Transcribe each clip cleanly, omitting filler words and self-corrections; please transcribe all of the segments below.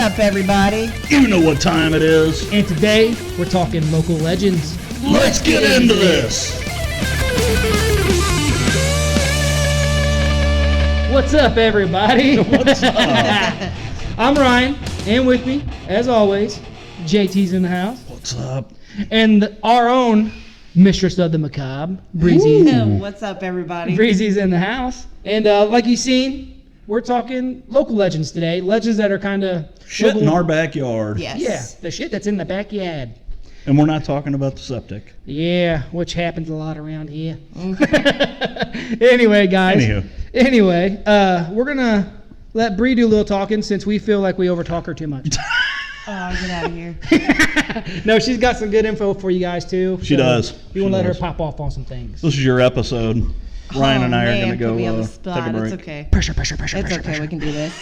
up, everybody? You know what time it is. And today, we're talking local legends. Let's get into this. What's up, everybody? What's up? I'm Ryan, and with me, as always, JT's in the house. What's up? And our own mistress of the macabre, Breezy. What's up, everybody? Breezy's in the house. And like you've seen, we're talking local legends today. Legends that are kind of... Shit in our backyard. Yes. Yeah, the shit that's in the backyard. And we're not talking about the septic. Yeah, which happens a lot around here. Anyway, guys. Anyway, we're going to let Bree do a little talking since we feel like we overtalk her too much. Oh, get out of here. No, she's got some good info for you guys, too. She does. We want to let her does. pop off on some things. This is your episode. Ryan and I are going to go put me on the take spot. a break. It's okay. Pressure. It's okay. We can do this.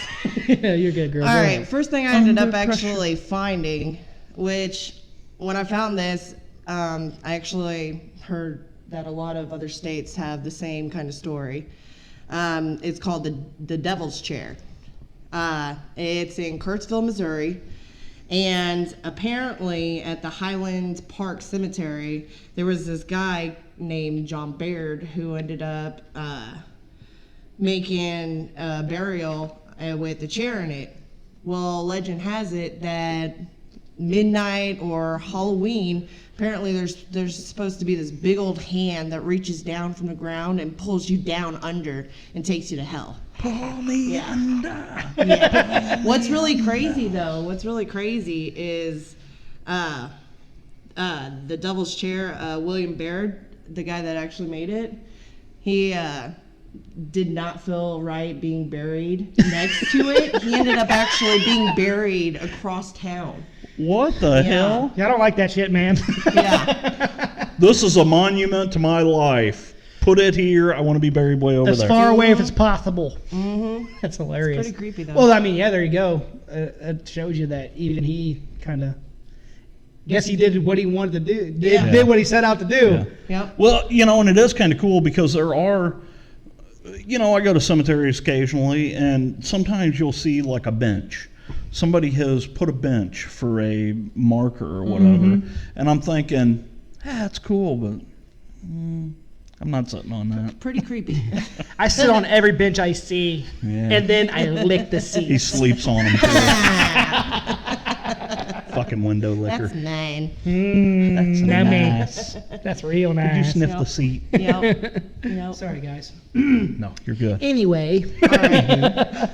Yeah, you're good, girl. All Go right. ahead. First thing I ended up actually finding, which when I found this, I actually heard that a lot of other states have the same kind of story. It's called the Devil's Chair. It's in Kurtzville, Missouri. And apparently at the Highland Park Cemetery, there was this guy named John Baird who ended up making a burial with a chair in it. Well, legend has it that midnight or Halloween, apparently there's supposed to be this big old hand that reaches down from the ground and pulls you down under and takes you to hell. Pull me under. Yeah. What's really crazy is the Devil's Chair, William Baird, the guy that actually made it, he did not feel right being buried next to it. He ended up actually being buried across town. What the hell? Yeah, I don't like that shit, man. Yeah. This is a monument to my life. Put it here. I want to be buried way over As there. far away if it's possible. Mm-hmm. That's hilarious. It's pretty creepy, though. Well, I mean, yeah, there you go. It shows you that even he kind of... Guess he did what he wanted to do. Did what he set out to do. Yeah. Yep. Well, and it is kind of cool because there are, I go to cemeteries occasionally, and sometimes you'll see like a bench. Somebody has put a bench for a marker or whatever, and I'm thinking, that's cool, but I'm not sitting on that. Pretty creepy. I sit on every bench I see, Yeah. and then I lick the seat. He sleeps on them too. Fucking window licker. That's mine. That's nice. That's real Did you nice. sniff the seat? Yep. Yep. Sorry, guys. No, you're good. Anyway. All right.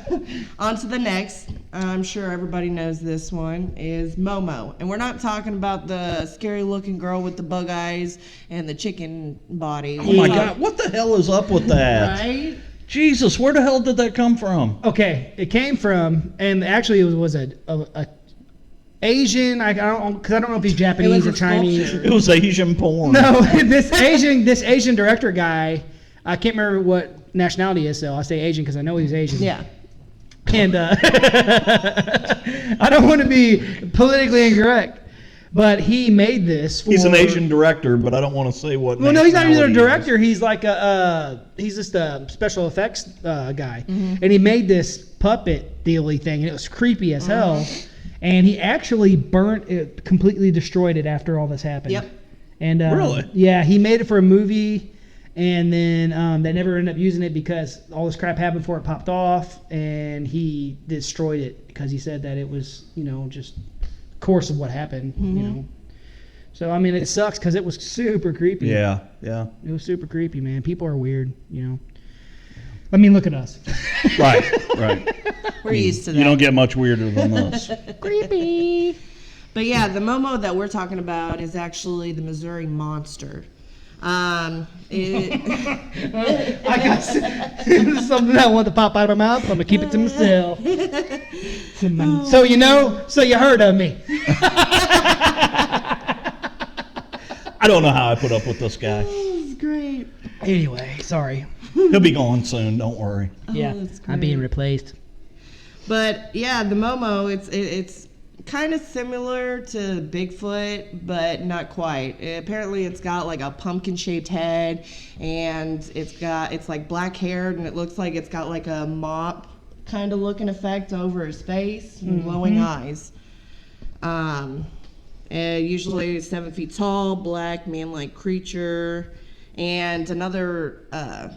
On to the next. I'm sure everybody knows this one is Momo. And we're not talking about the scary looking girl with the bug eyes and the chicken body. Oh my God, what the hell is up with that? Right? Jesus, where the hell did that come from? Okay, it came from, and actually it was a Asian. I don't know if he's Japanese or Chinese. It was Asian porn. No, this Asian director guy. I can't remember what nationality he is, so I'll say Asian because I know he's Asian. Yeah. And I don't want to be politically incorrect, but he made this for... He's an Asian director, but I don't want to say what. Well, no, he's not even a nationality director. He's like he's just a special effects guy, and he made this puppet dealy thing, and it was creepy as hell. And he actually burnt it, completely destroyed it after all this happened. Yep. And Really? Yeah, he made it for a movie, and then they never ended up using it because all this crap happened before it popped off, and he destroyed it because he said that it was, just course of what happened, So, I mean, it sucks because it was super creepy. Yeah. It was super creepy, man. People are weird, I mean, look at us. Right. We're used to that. You don't get much weirder than this. Creepy. But yeah, the Momo that we're talking about is actually the Missouri Monster. I got something I want to pop out of my mouth. I'm gonna keep it to myself. So you heard of me. I don't know how I put up with this guy. That's great. Anyway, sorry. He'll be gone soon. Don't worry. Yeah, that's I'm being great. replaced. But yeah, the Momo, it's kind of similar to Bigfoot, but not quite. Apparently, it's got like a pumpkin-shaped head, and it's like black haired, and it looks like it's got like a mop kind of looking effect over his face, and glowing eyes. Usually 7 feet tall, black, man-like creature. And another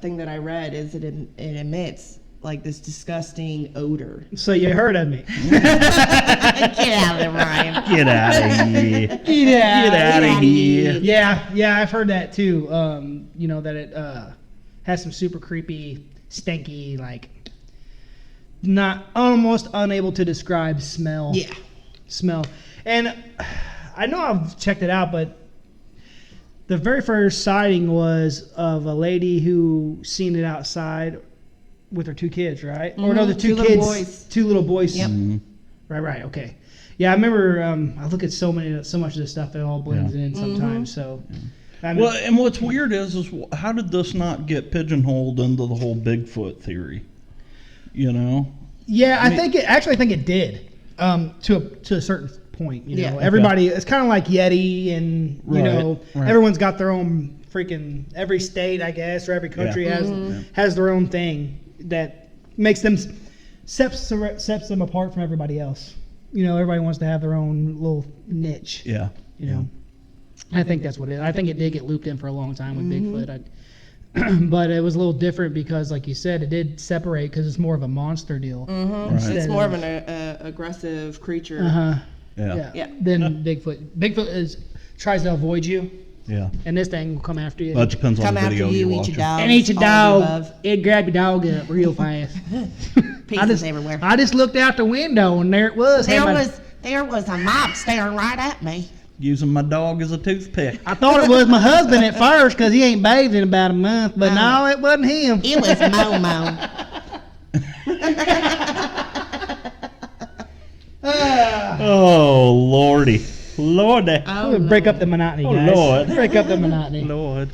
thing that I read is that it emits like this disgusting odor. So you heard of me. Get out of there, Ryan. Get out of here. Get out of here. Yeah, I've heard that too. You know, that it has some super creepy, stinky, like almost unable to describe smell. Yeah. Smell. And I know I've checked it out, but the very first sighting was of a lady who seen it outside with her 2 kids, right? Or no, the 2 little kids, boys. 2 little boys. Yep. Right. Okay. Yeah, I remember. I look at so much of this stuff, it all blends in sometimes. So, I mean, Well, and what's weird is how did this not get pigeonholed into the whole Bigfoot theory? You know? yeah, I think it did to a certain point. You know, Yeah. everybody. It's kind of like Yeti, and you Right, know, right. everyone's got their own freaking. Every state, I guess, or every country has their own thing that makes them sets them apart from everybody else. You know, everybody wants to have their own little niche. Yeah. You know, I think that's what it is. I think it did get looped in for a long time with Bigfoot. But it was a little different because, like you said, it did separate because it's more of a monster deal. Right. It's more of an aggressive creature. Yeah. Than Bigfoot. Bigfoot tries to avoid you, Yeah. and this thing will come after you. That depends on Come the after video you, you're eat watching. your dog. And eat your all of the dog. above. It grab your dog up real fast. Pieces everywhere. I just looked out the window and there it was. There was a mob staring right at me. Using my dog as a toothpick. I thought it was my husband at first because he ain't bathed in about a month, but no, it wasn't him. It was Momo. Oh, Lordy. Lordy. Oh, Break up the monotony, Oh, guys. Lord. Break up the monotony. Lord.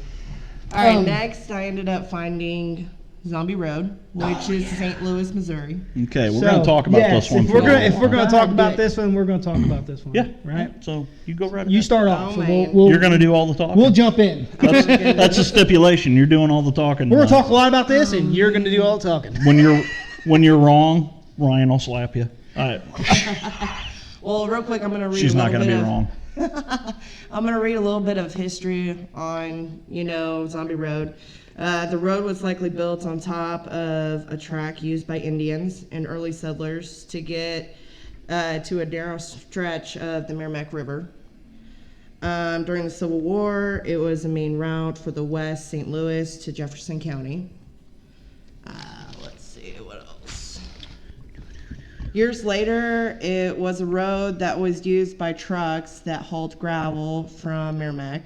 All right, next I ended up finding Zombie Road, which is St. Louis, Missouri. Okay, we're going to talk about this one. If we're for gonna talk about this one, we're gonna talk about this one. Yeah. Right. So you go right ahead. You start off. Oh, so man. You're going to do all the talking. we'll jump in. That's a stipulation. You're doing all the talking. We're gonna talk a lot about this, and you're gonna do all the talking. When you're wrong, Ryan will slap you. All right. Well, real quick, I'm going to read She's a not little going to bit be of, wrong. I'm going to read a little bit of history on, Zombie Road. The road was likely built on top of a track used by Indians and early settlers to get to a narrow stretch of the Merrimack River. During the Civil War, it was a main route for the West St. Louis to Jefferson County. Let's see, what else? Years later, it was a road that was used by trucks that hauled gravel from Merrimack.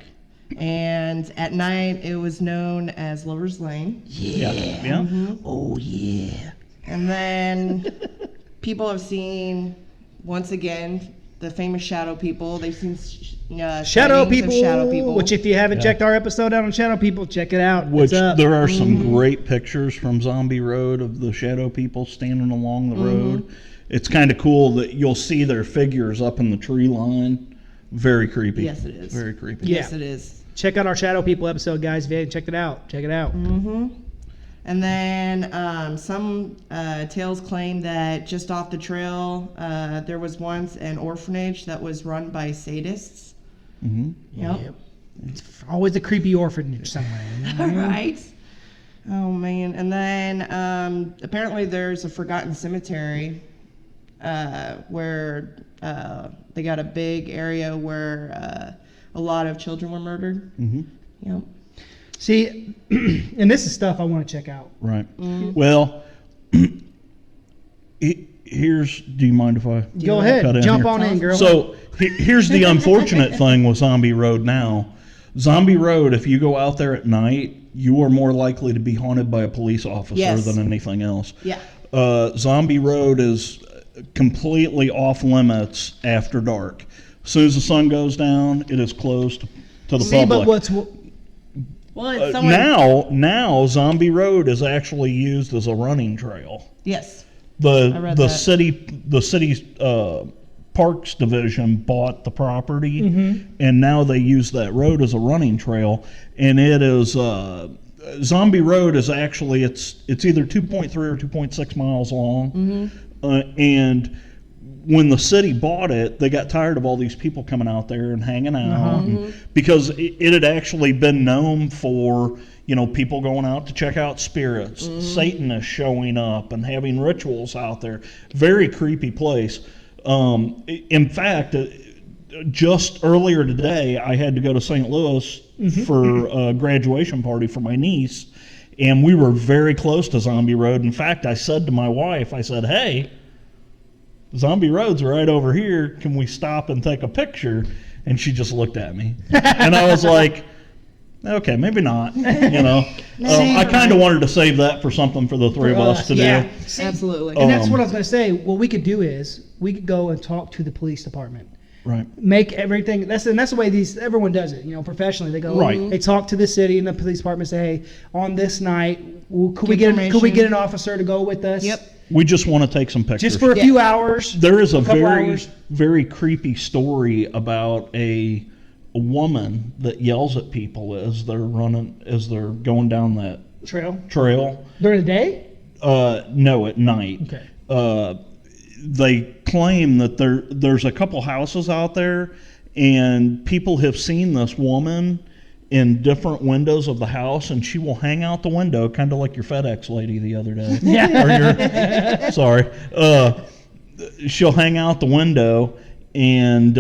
And at night, it was known as Lover's Lane. Yeah. Oh yeah. And then people have seen, once again, the famous shadow people. They've seen Shadow sightings of people. shadow people. Which, if you haven't checked our episode out on shadow people, check it out. Which It's up. there are some great pictures from Zombie Road of the shadow people standing along the road. It's kind of cool that you'll see their figures up in the tree line. Very creepy. Yes, it is. Very creepy. Yes, Yeah. it is. Check out our shadow people episode, guys. If you haven't checked it out, check it out. And then some tales claim that just off the trail, there was once an orphanage that was run by sadists. Yep. It's always a creepy orphanage somewhere. You know? Right. Oh man. And then apparently there's a forgotten cemetery where they got a big area where a lot of children were murdered. Yep. See, and this is stuff I want to check out. Right. Well, here's. Do you mind if I Go cut ahead, in jump here? on in, girl. So here's the unfortunate thing with Zombie Road now. Zombie Road, if you go out there at night, you are more likely to be haunted by a police officer Yes. than anything else. Yeah. Zombie Road is completely off limits after dark. As soon as the sun goes down, it is closed to the See, public. but Well, it's somewhere. Now Zombie Road is actually used as a running trail. Yes. I read The that. city's parks division bought the property, Mm-hmm. and now they use that road as a running trail, and it is Zombie Road is actually it's either 2.3 or 2.6 miles long, and when the city bought it, they got tired of all these people coming out there and hanging out, because it had actually been known for, you know, people going out to check out spirits, Satanists showing up and having rituals out there. Very creepy place. In fact, just earlier today, I had to go to St. Louis for a graduation party for my niece, and we were very close to Zombie Road. In fact, I said to my wife, I said, "Hey, Zombie Road's right over here. Can we stop and take a picture?" And she just looked at me. And I was like, okay, maybe not. You know, I kind of wanted to save that for something for the three of us to do. Absolutely. And that's what I was going to say. What we could do is we could go and talk to the police department. Right. Make everything. That's the way everyone does it. You know, professionally. They go. Right. They talk to the city and the police department. Say, hey, on this night, could we get an officer to go with us? Yep. We just want to take some pictures. Just for a few hours. There is a very, hours. very creepy story about a woman that yells at people as they're going down that Trail. During the day? No, at night. Okay. They claim that there's a couple houses out there, and people have seen this woman in different windows of the house, and she will hang out the window, kind of like your FedEx lady the other day. Yeah. Sorry. She'll hang out the window and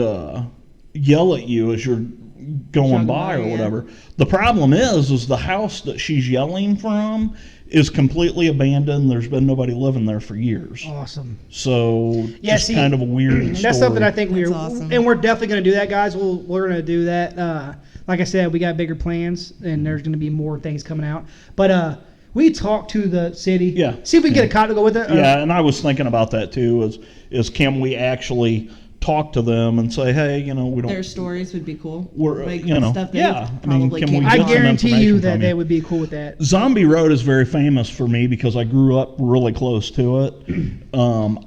yell at you as you're going by or whatever. The problem is the house that she's yelling from is completely abandoned. There's been nobody living there for years. Awesome. So kind of a weird story. That's something I think awesome. And we're definitely going to do that, guys. We're going to do that. Like I said, we got bigger plans, and there's going to be more things coming out. But we talk to the city. Yeah. See if we can get a cop to go with it. Yeah, and I was thinking about that too. Is can we actually talk to them and say, hey, you know, we don't. Their stories would be cool. We're, like you know, stuff they yeah. probably can we can't get I some guarantee you information that from they would be cool with that. Zombie Road is very famous for me because I grew up really close to it.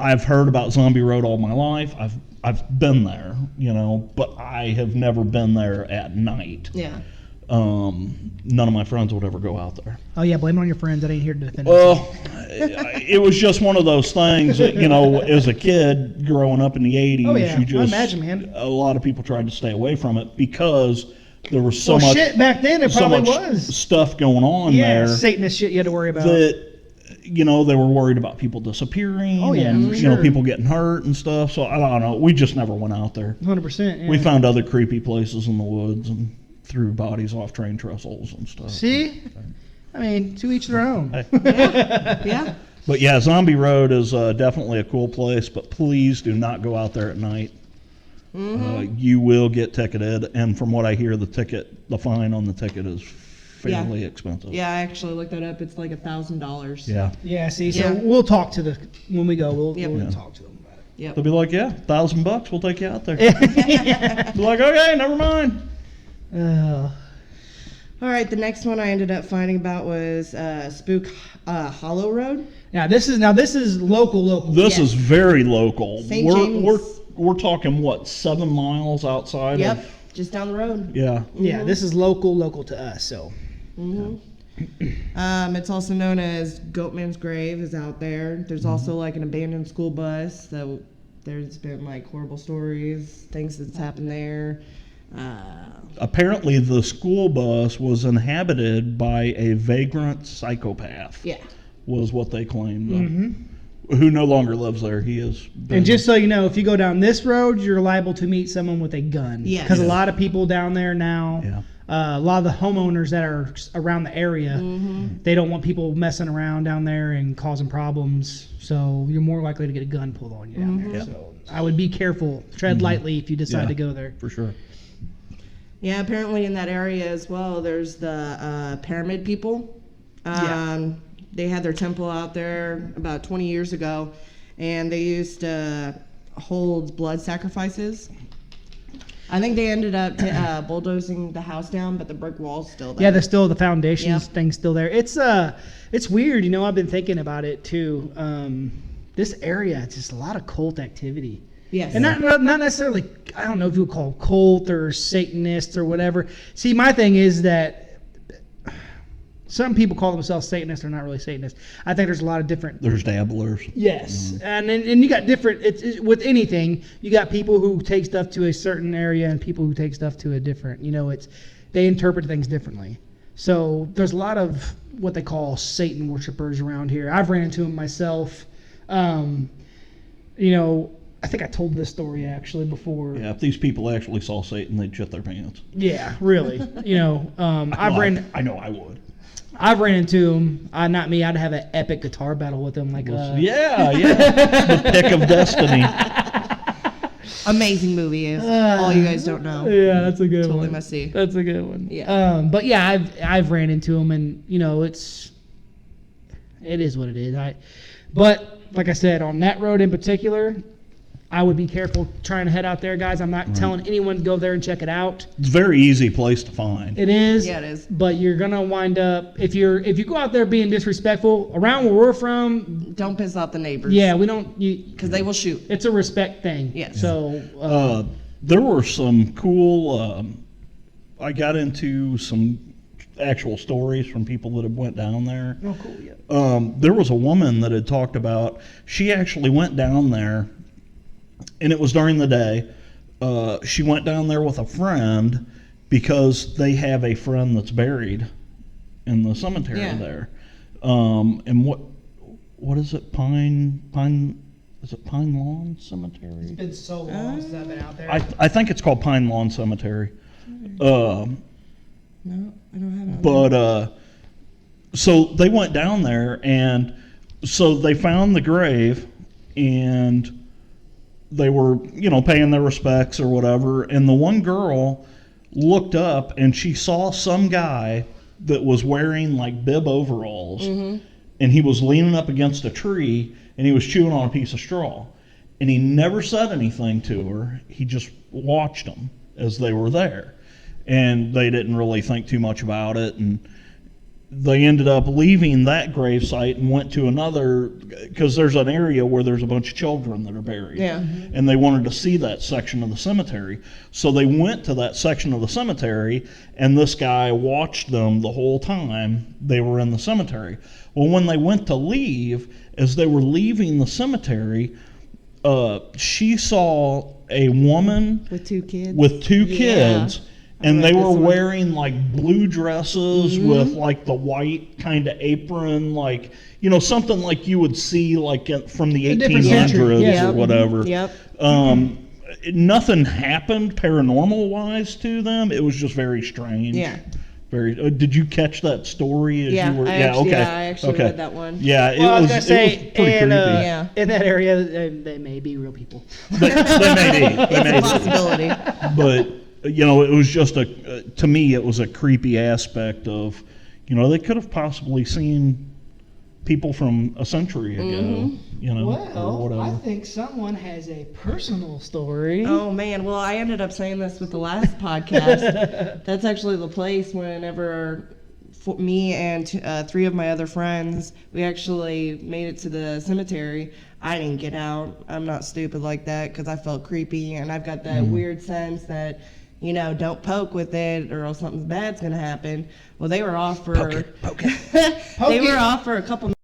I've heard about Zombie Road all my life. I've been there, you know, but I have never been there at night. Yeah. None of my friends would ever go out there. Oh yeah, blame it on your friends. That ain't here to defend. Well, it was just one of those things that, you know, as a kid growing up in the 80s, Oh, yeah. you just, I imagine, man. a lot of people tried to stay away from it because there was so Well, much shit, back then it so probably much was. stuff going on Yeah, there Satanist shit you had to worry about. that, you know, they were worried about people disappearing. Oh, yeah, and, for you know, sure. people getting hurt and stuff. So I don't know. We just never went out there. 100%. Yeah. We found other creepy places in the woods and threw bodies off train trestles and stuff. See, I mean, to each their own. Hey. Yeah. But yeah, Zombie Road is definitely a cool place, but please do not go out there at night. You will get ticketed, and from what I hear, the fine on the ticket is fairly expensive. Yeah, I actually looked that up. It's like $1,000. Yeah. Yeah. See, so Yeah. we'll talk to when we go. We'll Yep. talk to them about it. Yep. They'll be like, yeah, $1,000, we'll take you out there. Be like, okay, never mind. All right, the next one I ended up finding about was Spook Hollow Road. Now this is local. This Yeah. is very local. St. James. We're talking what, 7 miles outside Yep, of. just down the road. Yeah. Yeah, this is local to us. So It's also known as Goatman's Grave is out there. There's also like an abandoned school bus. So there's been like horrible stories, things that's happened there. Apparently, the school bus was inhabited by a vagrant psychopath. Yeah. Was what they claimed. Who no longer lives there. He is. And just so you know, if you go down this road, you're liable to meet someone with a gun. Yes. Because a lot of people down there now, Yeah. a lot of the homeowners that are around the area, they don't want people messing around down there and causing problems. So you're more likely to get a gun pulled on you down there. Yeah. So I would be careful, tread lightly if you decide Yeah. to go there. For sure. Yeah, apparently in that area as well, there's the pyramid people. They had their temple out there about 20 years ago, and they used to hold blood sacrifices. I think they ended up bulldozing the house down, but the brick wall's still there. Yeah, there's still the foundations Yep. thing's still there. It's weird, you know. I've been thinking about it too. This area, it's just a lot of cult activity. Yes. And not necessarily, I don't know if you would call cult or Satanists or whatever. See, my thing is that some people call themselves Satanists. They're not really Satanists. I think there's a lot of different. There's dabblers. Yes, and you got different. It's with anything. You got people who take stuff to a certain area and people who take stuff to a different. They interpret things differently. So there's a lot of what they call Satan worshipers around here. I've ran into them myself. I think I told this story actually before. Yeah, if these people actually saw Satan, they'd shit their pants. Yeah, really. I know I would. I've ran into him. Not me. I'd have an epic guitar battle with him. Yeah. The pick of destiny. Amazing movie. Is all you guys don't know. Yeah, that's a good one. Totally must see. That's a good one. Yeah. But yeah, I've ran into him, and it is what it is. But like I said, on that road in particular, I would be careful trying to head out there, guys. I'm not telling anyone to go there and check it out. It's a very easy place to find. It is. Yeah, it is. But you're gonna wind up if you go out there being disrespectful around where we're from. Don't piss off the neighbors. Yeah, we don't. Because they will shoot. It's a respect thing. Yes. So. There were some cool. I got into some actual stories from people that had went down there. Oh, cool. Yeah. There was a woman that had talked about. She actually went down there. And it was during the day. She went down there with a friend because they have a friend that's buried in the cemetery there. And what is it? Is it Pine Lawn Cemetery? It's been so long since I've been out there. I think it's called Pine Lawn Cemetery. No, I don't have it. But so they went down there, and so they found the grave, and they were, paying their respects or whatever. And the one girl looked up and she saw some guy that was wearing like bib overalls, and he was leaning up against a tree and he was chewing on a piece of straw. And he never said anything to her. He just watched them as they were there. And they didn't really think too much about it. And they ended up leaving that gravesite and went to another, because there's an area where there's a bunch of children that are buried. Yeah. And they wanted to see that section of the cemetery. So they went to that section of the cemetery, and this guy watched them the whole time they were in the cemetery. Well, when they went to leave, as they were leaving the cemetery, she saw a woman With two kids. with two kids, and read they this were one. wearing like blue dresses with like the white kind of apron, like something like you would see like from the A different century, 1800s yeah. or whatever. Yep. Nothing happened paranormal wise to them. It was just very strange. Yeah. Very. Did you catch that story? Yeah, I actually read that one. Yeah, it Well, I was was. gonna say, it was pretty and, creepy. Yeah. in that area, they may be real people. They may be. They It's may a be. possibility. But it was just to me, it was a creepy aspect of, they could have possibly seen people from a century ago, or whatever. I think someone has a personal story. Oh man, well I ended up saying this with the last podcast. That's actually the place whenever me and three of my other friends, we actually made it to the cemetery. I didn't get out. I'm not stupid like that because I felt creepy, and I've got that weird sense that, don't poke with it or else something bad's gonna happen. Well, they were off for Poke it. they were off for a couple minutes,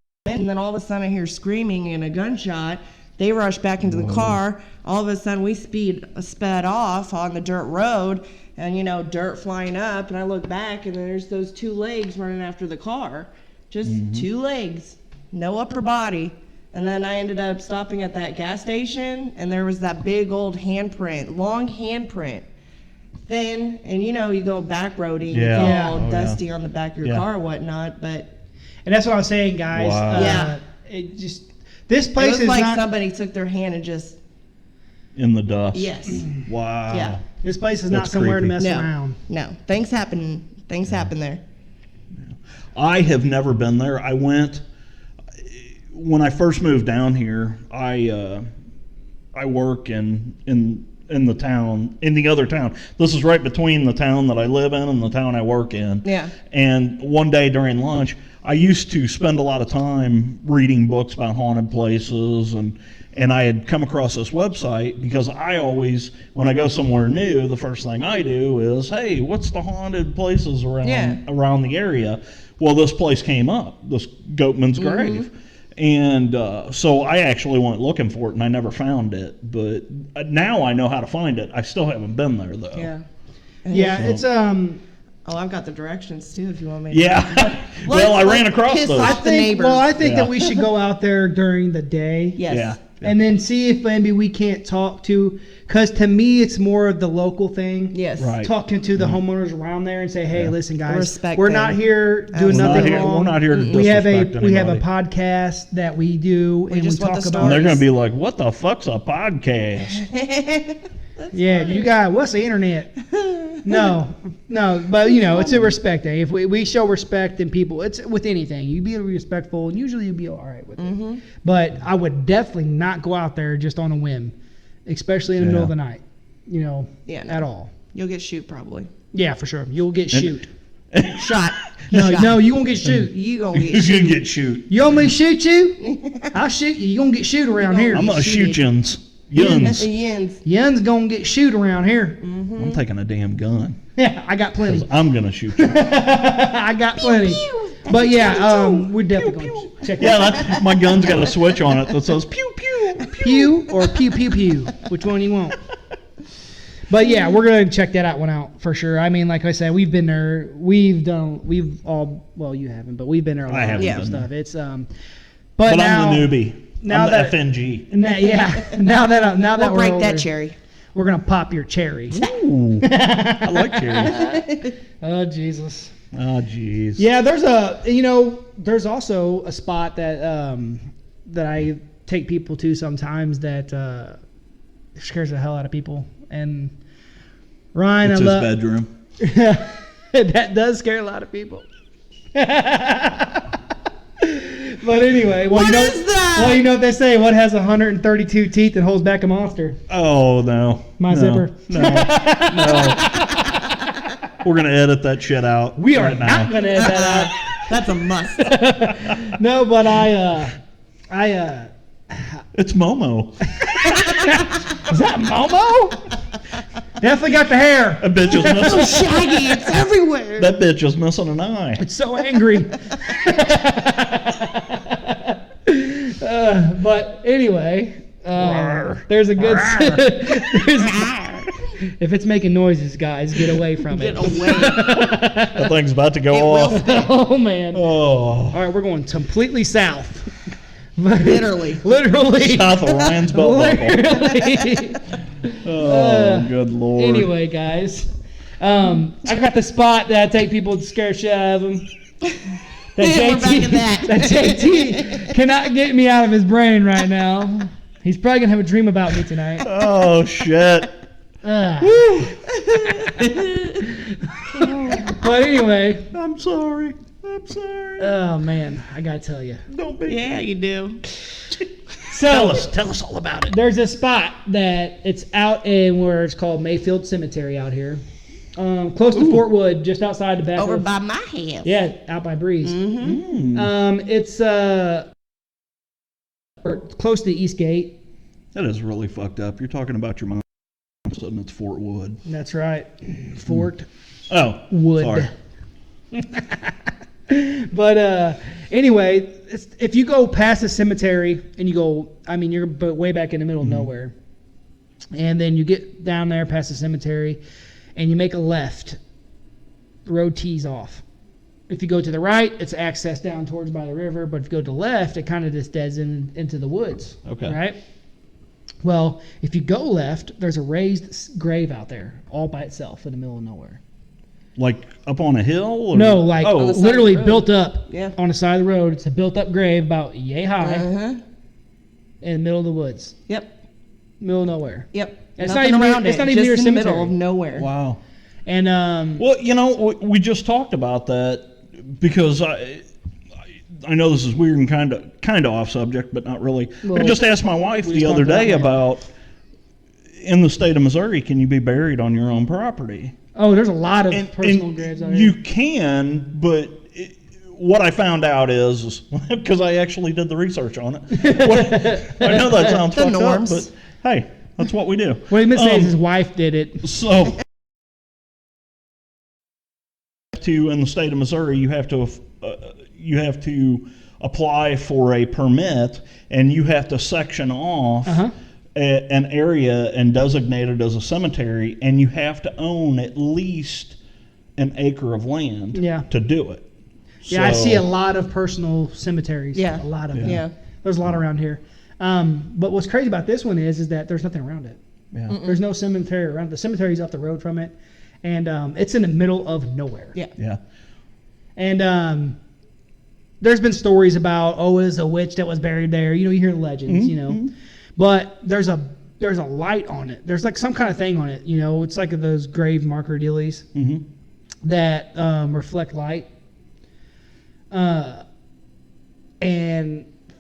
and then all of a sudden I hear screaming and a gunshot. They rush back into the car. All of a sudden we sped off on the dirt road, and dirt flying up. And I look back, and there's those two legs running after the car, just two legs, no upper body. And then I ended up stopping at that gas station, and there was that big old handprint, long handprint. Thin, and you go back roading, Yeah. it's Yeah. all Oh, yeah. dusty on the back of your Yeah. car or whatnot, but And that's what I was saying, guys. Wow. Yeah. This it place was is like not. somebody took their hand and just, In the dust. yes. Wow. Yeah. This place is not That's somewhere creepy. to mess No. around. No, things happen there. I have never been there. I went when I first moved down here. I work in in the other town. This is right between the town that I live in and the town I work in. Yeah. And one day during lunch, I used to spend a lot of time reading books about haunted places, and I had come across this website because I always, when I go somewhere new, the first thing I do is, hey, what's the haunted places around the area? Well, this place came up, this Goatman's Grave. And so I actually went looking for it, and I never found it. But now I know how to find it. I still haven't been there, though. Yeah. Yeah, it's Oh, I've got the directions too if you want me to. Yeah. Well, I ran across piss those. off the neighbors. I think Yeah. that we should go out there during the day. Yes. Yeah. And then see if maybe we can't talk to, because to me it's more of the local thing. Yes. Right. Talking to the homeowners around there and say, hey, Yeah. listen, guys, Respect we're them. not here doing Absolutely. nothing We're wrong. not here to we have disrespect we have a anybody. podcast that we do and we just want talk the about. And they're stories. going to be like, what the fuck's a podcast? Yeah, you got what's the internet? No, but you know, it's a respect day. If we show respect in people, it's with anything. You be respectful, and usually you'll be all right with it. But I would definitely not go out there just on a whim, especially in the middle of the night. You know, Yeah, no. at all. You'll get shoot probably. Yeah, for sure. You'll get shoot. Shot. No, you gonna get shoot. You gonna get You're shoot. going to get shoot. You want me to shoot you? I'll shoot you. You gonna get shoot around here. I'm going to shoot yuns. Yins. Yuns. Yun's gonna get shoot around here. I'm taking a damn gun. Yeah, I got plenty. I'm going to shoot you. I got plenty. But yeah, we're definitely gonna check Yeah, that. my gun's got a switch on it that says pew, pew, pew. Pew or pew pew pew. Which one you want? But yeah, we're gonna check that one out for sure. I mean, like I said, we've been there. We've all. Well, you haven't, but we've been there a lot. I haven't and been stuff. there. It's But now, I'm the newbie. now I'm the that- FNG. Now that We'll we're break over, that cherry. we're gonna pop your cherry. Ooh, I like cherries. Oh Jesus. Oh, jeez. Yeah, there's also a spot that that I take people to sometimes that scares the hell out of people. And Ryan, It's I his love bedroom. that does scare a lot of people. But anyway, What is that? Well, you know what they say. What has 132 teeth and holds back a monster? Oh, no. My No. zipper. No. We're going to edit that shit out. We are right not now. going to edit that That's a must. out. No, but It's Momo. is that Momo? Definitely got the hair. That bitch is missing. Shaggy, it's everywhere. That bitch is missing an eye. It's so angry. But anyway, Rawr. there's a good. If it's making noises, guys, get away from it. Get away. That thing's about to go It will off. Oh man! Oh. All right, we're going completely south. Literally. Literally. South of Ryan's belt buckle. Literally. Oh, good lord. Anyway, guys, I got the spot that I take people to scare shit out of them. That We're back in that. that JT cannot get me out of his brain right now. He's probably gonna have a dream about me tonight. Oh, shit. But anyway, I'm sorry. I'm sorry. oh man, I gotta tell you. Don't be. Yeah, you do. So Tell us all about it. there's a spot that it's out in where it's called Mayfield Cemetery out here, close to Fort Wood, just outside the back. Over of, by my house. yeah, out by Breeze. Mm. It's close to the East Gate. That is really fucked up. You're talking about your mom sitting at Fort Wood. That's right, Fort Oh, Wood. sorry. But anyway, if you go past the cemetery and you go, I mean, you're way back in the middle of nowhere, and then you get down there past the cemetery, and you make a left. The road tees off. If you go to the right, it's access down towards by the river, but if you go to the left, it kind of just deads into the woods. Okay. Right? Well, if you go left, there's a raised grave out there, all by itself in the middle of nowhere. Like up on a hill? Or? No, like On the side literally of the road. built up Yeah. on the side of the road. It's a built up grave about yay high Uh-huh. in the middle of the woods, Yep. middle of nowhere. Yep. It's Nothing not even- around it's it. not even just near in the middle cemetery. of nowhere. Wow. And Well, you know, we just talked about that because I know this is weird and kind of off subject, but not really. Well, I just asked my wife we the just other talked day about about in the state of Missouri, can you be buried on your own property? Oh, there's a lot of And personal graves out you here. can, but what I found out is because I actually did the research on it. I know that sounds The fucked norms. up, but hey, that's what we do. What he meant to say is his wife did it. So, in the state of Missouri, you have to apply for a permit, and you have to section off an area and designate it as a cemetery, and you have to own at least an acre of land to do it. Yeah, I see a lot of personal cemeteries. Yeah. A lot of them. Yeah. There's a lot around here. But what's crazy about this one is that there's nothing around it. Yeah. There's no cemetery around it. The cemetery's up the road from it. And it's in the middle of nowhere. Yeah. Yeah. And there's been stories about, it was a witch that was buried there. You hear legends, But there's a light on it. There's like some kind of thing on it. It's like those grave marker dealies that reflect light. And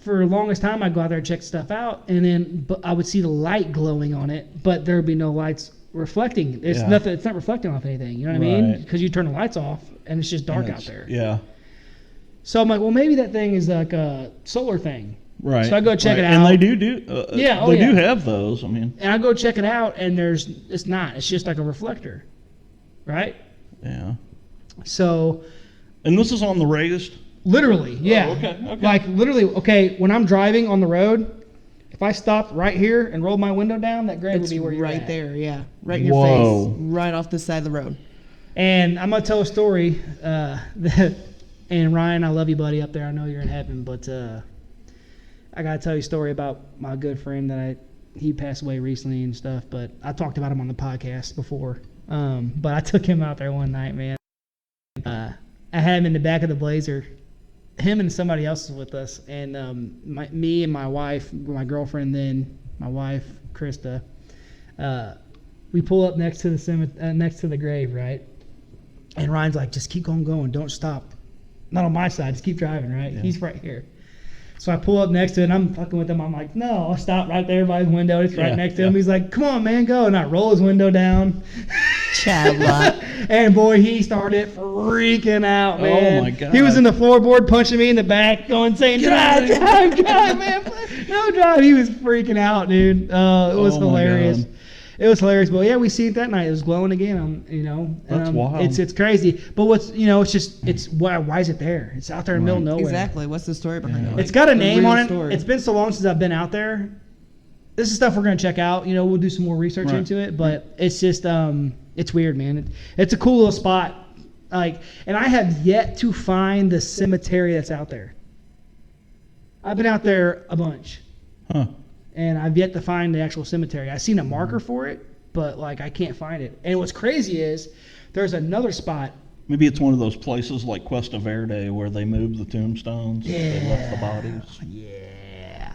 for the longest time, I'd go out there and check stuff out, and then I would see the light glowing on it, but there would be no lights reflecting. It's nothing. It's not reflecting off anything. You know what I mean? Right. Because you turn the lights off, and it's just dark out there. Yeah. So I'm like, well, maybe that thing is like a solar thing. Right. So I go check it out. And they do. They do have those. I mean. And I go check it out, and it's not. It's just like a reflector, right? Yeah. So. And this is on the raised. Literally, yeah. Oh, okay. Like literally, when I'm driving on the road, if I stopped right here and rolled my window down, that grave would It's be where you're right at. there, yeah. Right in your Whoa. face. Right off the side of the road. And I'm gonna tell a story. And Ryan, I love you, buddy, up there. I know you're in heaven, but I gotta tell you a story about my good friend that he passed away recently and stuff. But I talked about him on the podcast before. But I took him out there one night, man. I had him in the back of the Blazer. Him and somebody else was with us, and me and my wife, my girlfriend, then my wife Krista, we pull up next to the next to the grave, right? And Ryan's like, "Just keep going, don't stop." Not on my side, just keep driving, right? Yeah. He's right here. So I pull up next to it, and I'm fucking with him. I'm like, "No, I'll stop right there by his window. It's right next to him." He's like, "Come on, man, go!" And I roll his window down. Chadlock. And boy, he started freaking out, man. Oh my God. He was in the floorboard punching me in the back, saying, "Drive, man. No, drive." He was freaking out, dude. It was hilarious. It was hilarious. But yeah, we seen it that night. It was glowing again. That's wild. It's crazy. But why is it there? It's out there in the middle of nowhere. Exactly. What's the story behind it? It's got a name on it. Story. It's been so long since I've been out there. This is stuff we're gonna check out. We'll do some more research into it. But it's just it's weird, man. It's a cool little spot. And I have yet to find the cemetery that's out there. I've been out there a bunch. Huh. And I've yet to find the actual cemetery. I've seen a marker for it, but I can't find it. And what's crazy is there's another spot. Maybe it's one of those places like Cuesta Verde where they moved the tombstones. Yeah. They left the bodies. Yeah.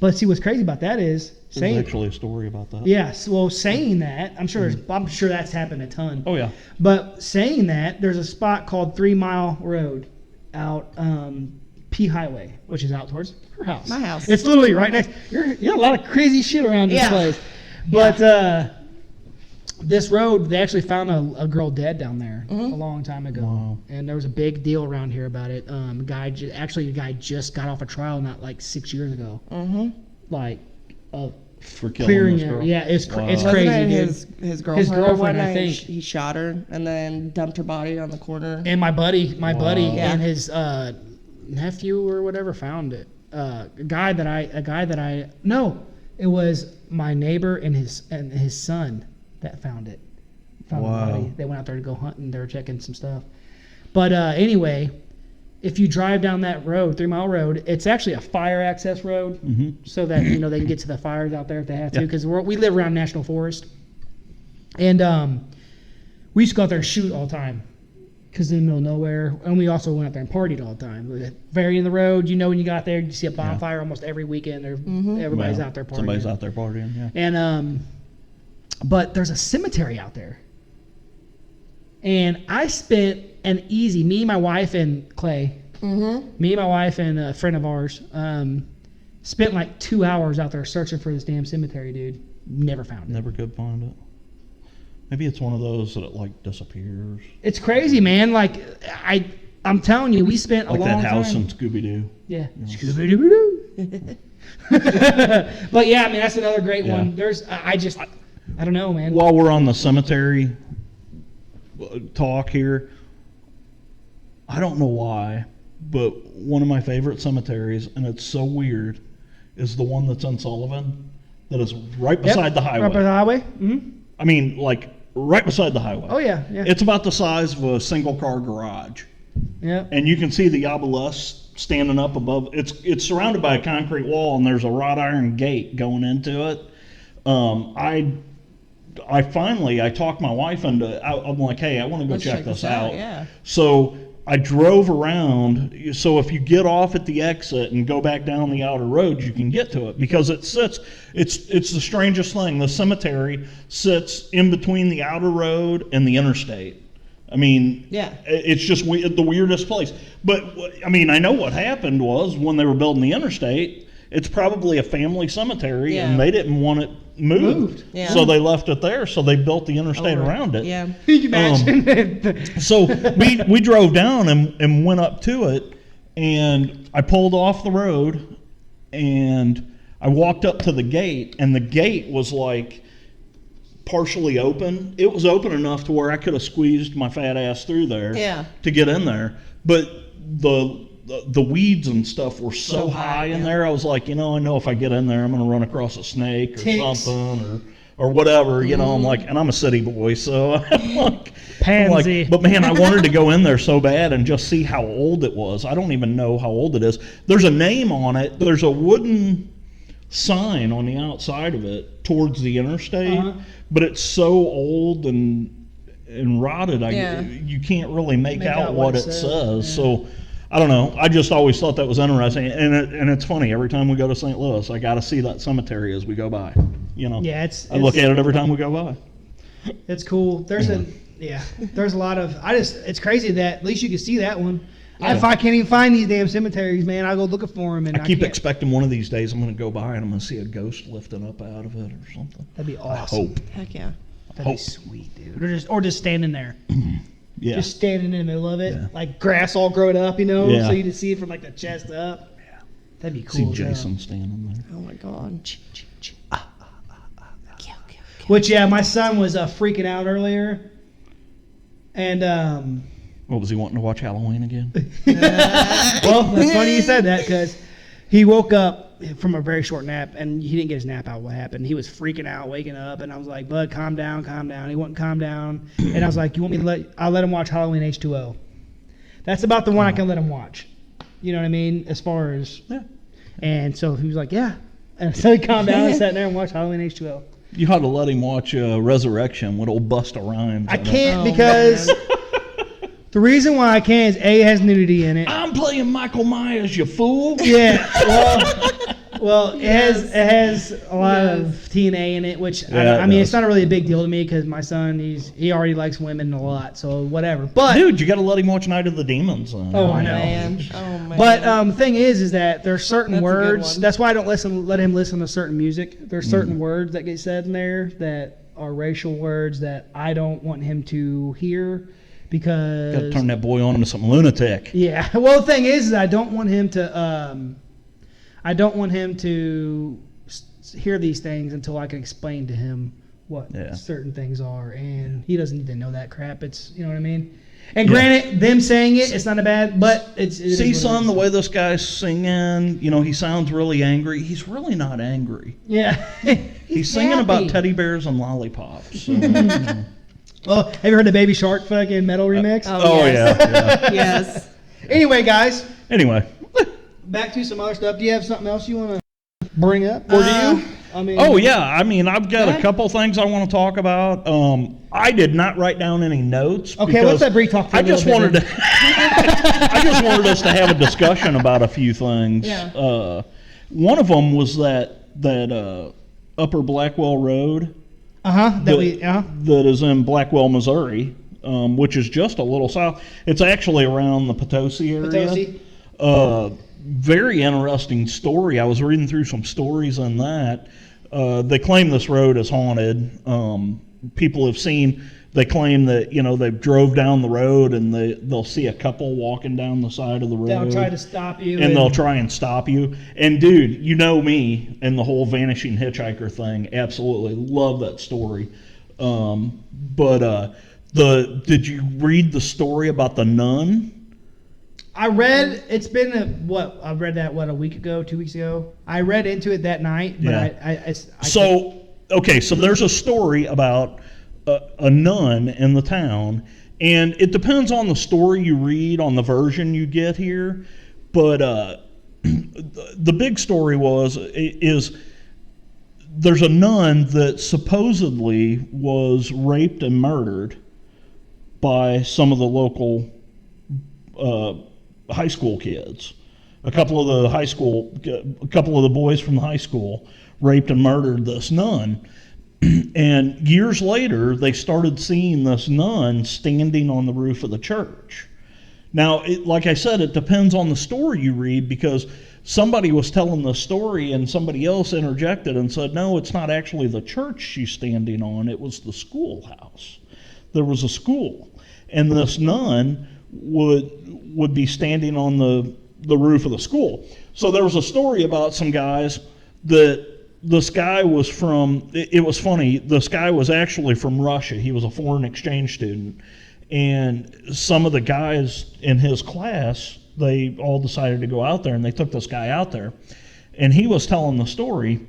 But see, what's crazy about that is There's actually a story about that. Yes. Well, saying that, I'm sure that's happened a ton. Oh yeah. But saying that, there's a spot called 3 Mile Road out P Highway, which is out towards her house. My house. It's literally right next. You got a lot of crazy shit around this place. But this road, they actually found a girl dead down there a long time ago. Wow. And there was a big deal around here about it. The guy just got off a trial not 6 years ago. For killing Clearing this girl. it. Yeah, it's Wasn't crazy, it dude. his girlfriend one I night, think. He shot her and then dumped her body on the corner. And my buddy Yeah. and his nephew or whatever found it. It was my neighbor and his son that found it. Found the body. They went out there to go hunting. They were checking some stuff. But anyway, if you drive down that road, 3 Mile Road, it's actually a fire access road, so that they can get to the fires out there if they have to. Because we live around National Forest, and we used to go out there and shoot all the time. Because in the middle of nowhere, and we also went out there and partied all the time. Burying the road, when you got there, you see a bonfire almost every weekend. Everybody's out there partying. Somebody's out there partying, yeah. And but there's a cemetery out there. And I spent me, my wife, and Clay, me, my wife, and a friend of ours, spent 2 hours out there searching for this damn cemetery, dude. Never found it. Never could find it. Maybe it's one of those that it like disappears. It's crazy, man. Like I'm telling you, we spent Like a long that house time. in Scooby-Doo. Yeah. Scooby-Doo. But yeah, I mean that's another great Yeah. one. There's I don't know, man. While we're on the cemetery talk here, I don't know why, but one of my favorite cemeteries, and it's so weird, is the one that's in Sullivan, that is right beside the highway. Right by the highway. Mm-hmm. I mean, like right beside the highway. Oh yeah, yeah. It's about the size of a single car garage, Yeah. and you can see the obelisk standing up above. It's surrounded by a concrete wall, and there's a wrought iron gate going into it. I finally talked my wife into. I'm like, hey, I want to go Let's check this out. out. Yeah. So I drove around. So if you get off at the exit and go back down the outer road, you can get to it because it sits. It's the strangest thing. The cemetery sits in between the outer road and the interstate. I mean, Yeah. it's just the weirdest place. But I mean, I know what happened was when they were building the interstate, it's probably a family cemetery, Yeah. and they didn't want it moved. Yeah. So they left it there. So they built the interstate around it. Yeah. Can you imagine? So we drove down and went up to it, and I pulled off the road, and I walked up to the gate, and the gate was like partially open. It was open enough to where I could have squeezed my fat ass through there Yeah. to get in there. But the weeds and stuff were so high in there. I was like, I know if I get in there, I'm going to run across a snake or Ticks. something or whatever. I'm like, and I'm a city boy, so I'm like, Pansy. but man, I wanted to go in there so bad and just see how old it was. I don't even know how old it is. There's a name on it. There's a wooden sign on the outside of it towards the interstate, but it's so old and rotted. Yeah. You can't really make out out what what it it says. says. So I don't know. I just always thought that was interesting, and it's funny. Every time we go to St. Louis, I got to see that cemetery as we go by. Yeah, I look at it every time we go by. It's cool. There's a lot of. It's crazy that at least you can see that one. If I can't even find these damn cemeteries, man, I go looking for them, and I keep can't. expecting one of these days I'm going to go by and I'm going to see a ghost lifting up out of it or something. That'd be I awesome. hope. Heck yeah. That'd be sweet, dude. Or just standing there, Yeah. just standing in the middle of it, Yeah. like grass all grown up, Yeah. so you can see it from like the chest up. Yeah, that'd be See cool. as hell. Jason standing there. Oh my God. Which my son was freaking out earlier, and What was he wanting to watch Halloween again? well, that's funny you said that because he woke up from a very short nap and he didn't get his nap out. What happened? He was freaking out, waking up, and I was like, "Bud, calm down, calm down." He wouldn't calm down, and I was like, "You want me to I'll let him watch Halloween H2O." That's about the one I can let him watch. You know what I mean? As far as and so he was like, "Yeah," and so he calmed down and sat there and watched Halloween H2O. You ought to let him watch Resurrection with old Busta Rhymes. I in it. can't Oh, because the reason why I can't is A, it has nudity in it. I'm playing Michael Myers, you fool. Yeah, well, it has a lot of TNA in it, which Yeah, I it mean, does. it's not really a big deal to me because my son he already likes women a lot, so whatever. But Dude, you got to let him watch Night of the Demons. Then. Oh, I know. Man. Oh man. but the thing is that there's certain That's a good words. one. That's why I don't let him listen to certain music. There's certain words that get said in there that are racial words that I don't want him to hear because Got to turn that boy on to some lunatic. Yeah. Well, the thing is I don't want him to hear these things until I can explain to him what certain things are, and he doesn't need to know that crap. It's you know what I mean. And granted, them saying it's not a bad, but it is See, what it son, is. the way this guy's singing, he sounds really angry. He's really not angry. Yeah. He's singing about happy. teddy bears and lollipops. So, Well, have you heard the Baby Shark fucking metal remix? oh, yes. yeah. Yes. Anyway, guys, Anyway. back to some other stuff. Do you have something else you want to bring up, or do you? I mean, Oh, yeah. I mean, I've got Yeah. a couple things I want to talk about. I did not write down any notes. Okay, because let's let Bree talk for a I just little bit wanted to. I just wanted us to have a discussion about a few things. Yeah. One of them was that Upper Blackwell Road that is in Blackwell, Missouri, which is just a little south. It's actually around the Potosi area. Potosi. Very interesting story. I was reading through some stories on that. They claim this road is haunted. People have seen. They claim that they drove down the road and they'll see a couple walking down the side of the road. They'll try to stop you. And they'll try and stop you. And dude, you know me and the whole vanishing hitchhiker thing. Absolutely love that story. Did you read the story about the nun? I read. It's been I read that a week ago, 2 weeks ago. I read into it that night, but so there's a story about a nun in the town, and it depends on the story you read, on the version you get here, but the big story is there's a nun that supposedly was raped and murdered by some of the local high school kids. A couple of the boys from the high school raped and murdered this nun. And years later, they started seeing this nun standing on the roof of the church. Now, like I said, it depends on the story you read, because somebody was telling the story and somebody else interjected and said, no, it's not actually the church she's standing on, it was the schoolhouse. There was a school, and this nun would be standing on the roof of the school. So there was a story about some guys that this guy was from, it was funny, this guy was actually from Russia. He was a foreign exchange student. And some of the guys in his class, they all decided to go out there, and they took this guy out there. And he was telling the story.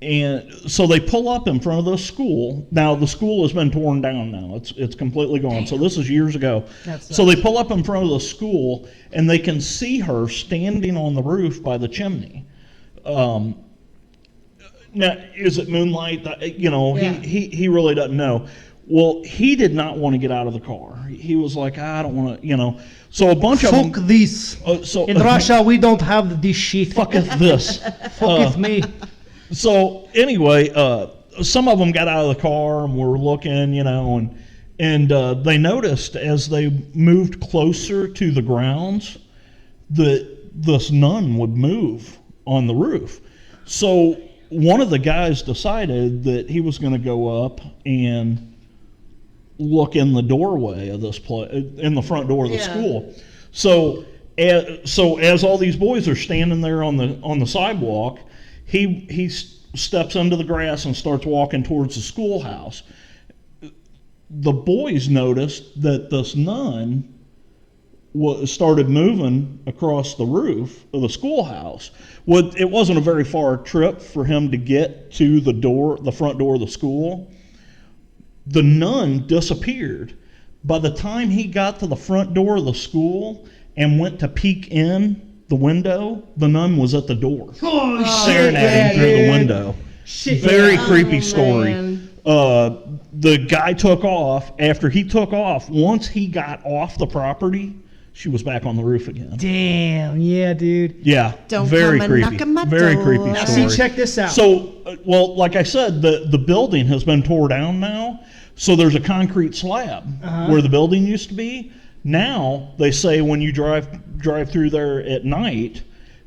And so they pull up in front of the school. Now, the school has been torn down now. It's completely gone. Damn. So this is years ago. So they pull up in front of the school, and they can see her standing on the roof by the chimney. Now, is it moonlight? He really doesn't know. Well, he did not want to get out of the car. He was like, I don't want to, So a bunch of them. Fuck this. In Russia, we don't have this shit. Fuck this. Fuck me. So anyway, some of them got out of the car and were looking, and they noticed as they moved closer to the grounds that this nun would move on the roof. So one of the guys decided that he was going to go up and look in the doorway of this place, in the front door of the school. So as all these boys are standing there on the sidewalk, he steps into the grass and starts walking towards the schoolhouse. The boys noticed that this nun started moving across the roof of the schoolhouse. It wasn't a very far trip for him to get to the front door of the school. The nun disappeared. By the time he got to the front door of the school and went to peek in the window, the nun was at the door, staring at him through the window. Very creepy story. The guy took off. After he took off, once he got off the property, she was back on the roof again. Damn, yeah, dude. Yeah, very creepy. Very creepy story. See, check this out. So, like I said, the building has been tore down now. So there's a concrete slab where the building used to be. Now they say when you drive through there at night,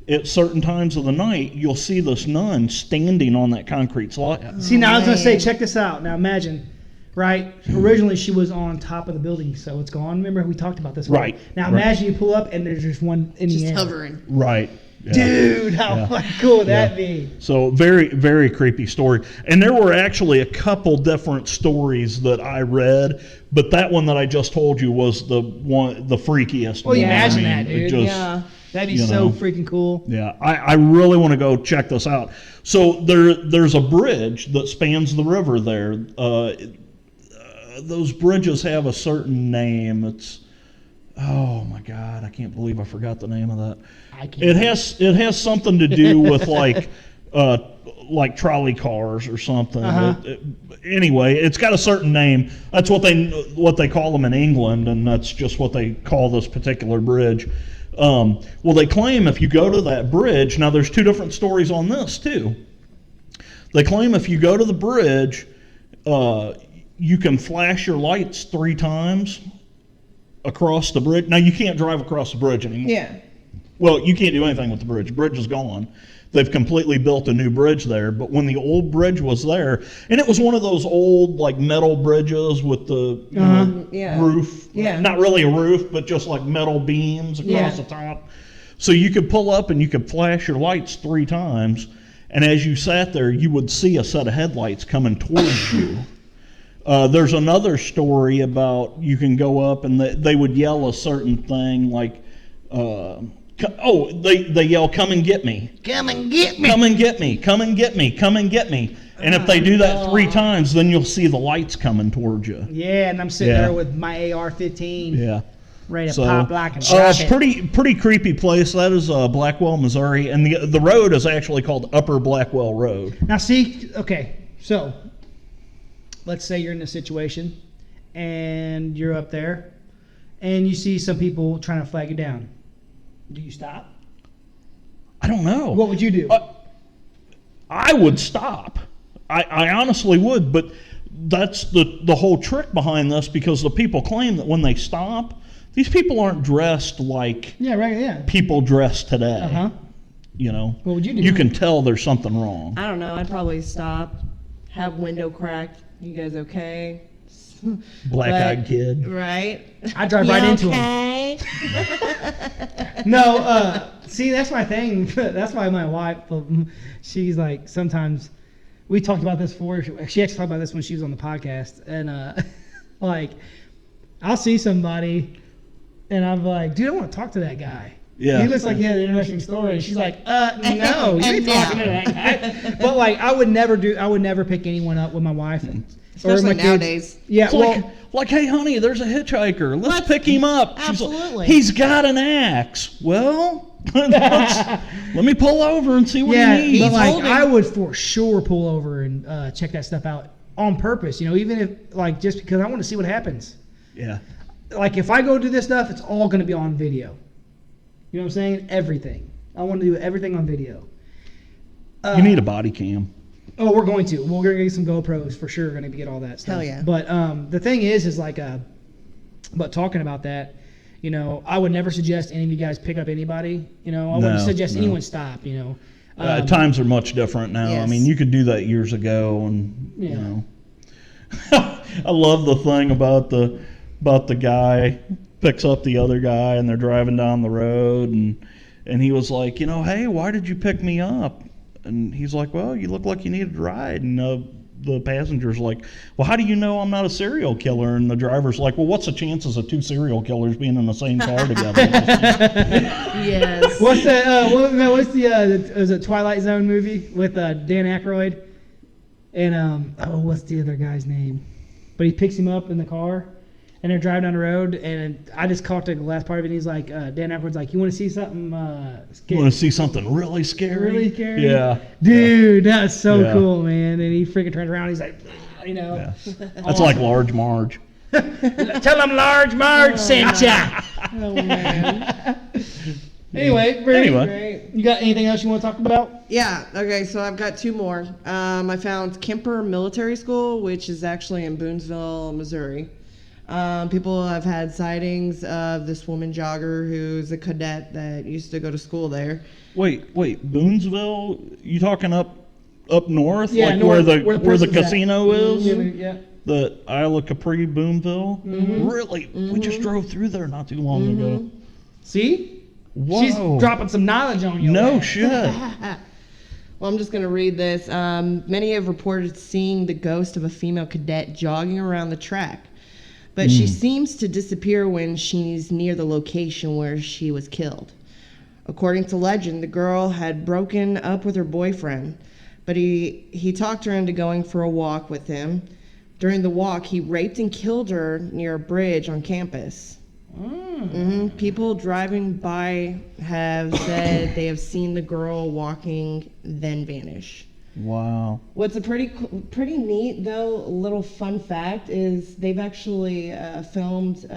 at certain times of the night, you'll see this nun standing on that concrete slab. See, now I was going to say, check this out. Now imagine, right? Originally she was on top of the building, so it's gone. Remember we talked about this? Right. Now imagine you pull up and there's just one in the air. Just hovering. Right. Yeah. Dude, how cool would that be? So very, very creepy story. And there were actually a couple different stories that I read, but that one that I just told you was the freakiest one. Well, imagine that, dude. That'd be so freaking cool. Yeah, I really want to go check this out. So there's a bridge that spans the river there. Those bridges have a certain name. It's, oh my God, I can't believe I forgot the name of that. It has something to do with like trolley cars or something. Anyway, it's got a certain name. That's what they call them in England, and that's just what they call this particular bridge. Well, they claim if you go to that bridge, now there's two different stories on this too. They claim if you go to the bridge, you can flash your lights 3 times across the bridge. Now you can't drive across the bridge anymore. Yeah. Well, you can't do anything with the bridge. The bridge is gone. they've completely built a new bridge there. But when the old bridge was there, and it was one of those old like metal bridges with the Yeah. roof, Yeah. not really a roof, but just like metal beams across the top. So you could pull up and you could flash your lights 3 times, and as you sat there, you would see a set of headlights coming towards you. There's another story about you can go up and they would yell a certain thing like, they yell, "Come and get me. Come and get me. Come and get me. Come and get me. Come and get me." And if they do that 3 times, then you'll see the lights coming towards you. Yeah, and I'm sitting there with my AR-15. Yeah. Ready to pop like a rocket. Pretty creepy place. That is Blackwell, Missouri, and the road is actually called Upper Blackwell Road. Now, see, okay, so let's say you're in a situation, and you're up there, and you see some people trying to flag you down. Do you stop? I don't know. What would you do? I would stop. I honestly would, but that's the whole trick behind this, because the people claim that when they stop, these people aren't dressed like people dress today. Uh-huh. You know? What would you do? You can tell there's something wrong. I don't know. I'd probably stop, have window cracked. You guys okay? Black-eyed kid. Right? I drive right into him. Okay? No, see, that's my thing. That's why my wife, she's like, sometimes, we talked about this before. She actually talked about this when she was on the podcast. And, like, I'll see somebody, and I'm like, dude, I want to talk to that guy. Yeah. He looks like he had an interesting story. And she's like, no, you ain't talking to that guy. But, like, I would never pick anyone up with my wife. Especially nowadays. Yeah, It's like, hey, honey, there's a hitchhiker. Let's pick him up. Absolutely. He's got an axe. Well, let me pull over and see what he needs. But like, I would for sure pull over and check that stuff out on purpose. You know, even if like just because I want to see what happens. Yeah. Like if I go do this stuff, it's all going to be on video. You know what I'm saying? Everything. I want to do everything on video. You need a body cam. Oh, we're going to. We're going to get some GoPros for sure. Going to get all that stuff. Hell yeah. But the thing is like, but talking about that, you know, I would never suggest any of you guys pick up anybody. You know, I wouldn't suggest anyone stop. You know, times are much different now. Yes. I mean, you could do that years ago, and you know. I love the thing about the guy picks up the other guy, and they're driving down the road, and he was like, you know, hey, why did you pick me up? And he's like, well, you look like you needed a ride. And the passenger's like, well, how do you know I'm not a serial killer? And the driver's like, well, what's the chances of 2 serial killers being in the same car together? Yes. What's the is it Twilight Zone movie with Dan Aykroyd? And what's the other guy's name? But he picks him up in the car, and they're driving down the road, and I just caught the last part of it. And he's like, Dan Aykroyd's like, you want to see something? You want to see something really scary? Really scary? Yeah. Dude, that's so cool, man. And he freaking turns around. He's like, you know. Yeah. That's like Large Marge. Tell him Large Marge sent ya. Oh, man. Anyway, Great. you got anything else you want to talk about? Yeah, okay, so I've got 2 more. I found Kemper Military School, which is actually in Boonesville, Missouri. People have had sightings of this woman jogger who's a cadet that used to go to school there. Wait, Boonesville? You talking up north? Yeah, like north, where the casino is? Yeah. The Isle of Capri, Boonville? Mm-hmm. Really? Mm-hmm. We just drove through there not too long ago. See? Whoa. She's dropping some knowledge on you. No shit. Well, I'm just going to read this. Many have reported seeing the ghost of a female cadet jogging around the track, but she seems to disappear when she's near the location where she was killed. According to legend, the girl had broken up with her boyfriend, but he talked her into going for a walk with him. During the walk, he raped and killed her near a bridge on campus. People driving by have said they have seen the girl walking, then vanish. Wow. What's a pretty neat, though, little fun fact is they've actually filmed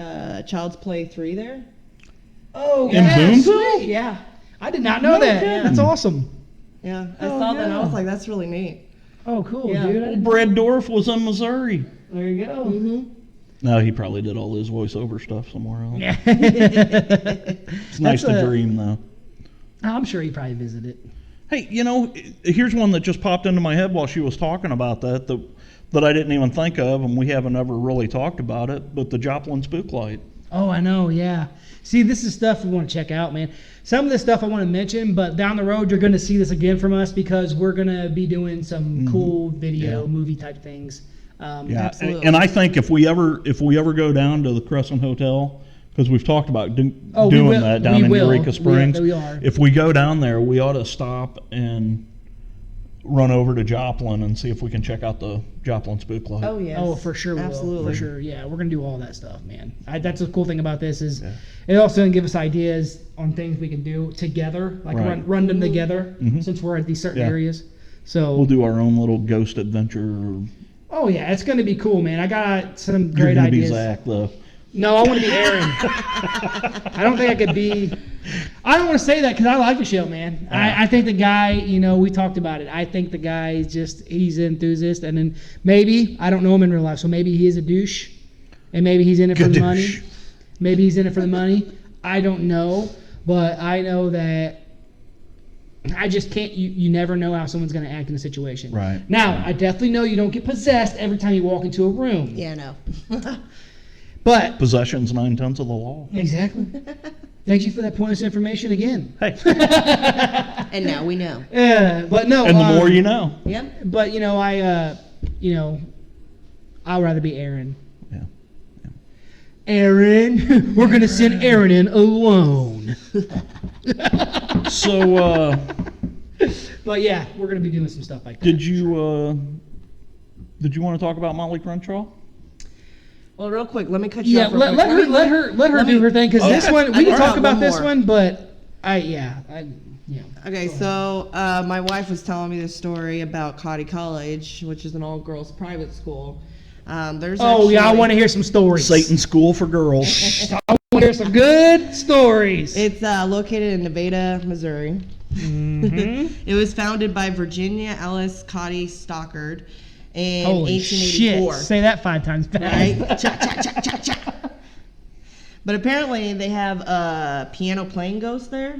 Child's Play 3 there. Oh, In Boonville? Yeah. I did not know that. kidding. That's awesome. Yeah, I saw that and I was like, that's really neat. Oh, cool, Yeah. dude. Brad Dorff was in Missouri. There you go. No, he probably did all his voiceover stuff somewhere else. Yeah. It's nice to dream, though. I'm sure he probably visited. Hey, here's one that just popped into my head while she was talking about that I didn't even think of, and we haven't ever really talked about it, but the Joplin Spook Light. Oh, I know, yeah. See, this is stuff we want to check out, man. Some of this stuff I want to mention, but down the road you're going to see this again from us because we're going to be doing some cool video, movie type things. Absolutely. And I think if we ever go down to the Crescent Hotel, because we've talked about doing that down in Eureka Springs. We are. If we go down there, we ought to stop and run over to Joplin and see if we can check out the Joplin Spook Light. Oh, yes. Oh, for sure we Absolutely. will. For sure, yeah. We're going to do all that stuff, man. That's the cool thing about this is it also can give us ideas on things we can do together, like run them together since we're at these certain areas. So we'll do our own little ghost adventure. Oh, yeah. It's going to be cool, man. I got some great You're gonna ideas. be Zach, though. No, I want to be Aaron. I don't think I could be. I don't want to say that because I like the show, man. I think the guy, we talked about it. I think the guy is he's an enthusiast. And then maybe, I don't know him in real life, so maybe he is a douche. And maybe he's in it for the money. Maybe he's in it for the money. I don't know. But I know that I just can't, you never know how someone's going to act in a situation. Right. Now, I definitely know you don't get possessed every time you walk into a room. Yeah, no. But Possession's 9/10 of the law. exactly. Thank you for that pointless information again. Hey. And now we know. But no. And the more you know. Yep. But I'd rather be Aaron. Yeah. Aaron, we're gonna send Aaron in alone. So. But yeah, we're gonna be doing some stuff like that. Did you want to talk about Molly Crenshaw? Well, real quick, let me cut you Yeah, off. real let quick. her do her thing because this one we can talk about this more. one, but Okay, so my wife was telling me this story about Cotty College, which is an all-girls private school. There's I want to hear some stories. Satan School for Girls. I want to hear some good stories. It's located in Nevada, Missouri. It was founded by Virginia Ellis Cotty Stockard in Holy 1884. shit! Say that 5 times fast. Right? Cha, cha, cha, cha, cha. But apparently they have a piano playing ghost there.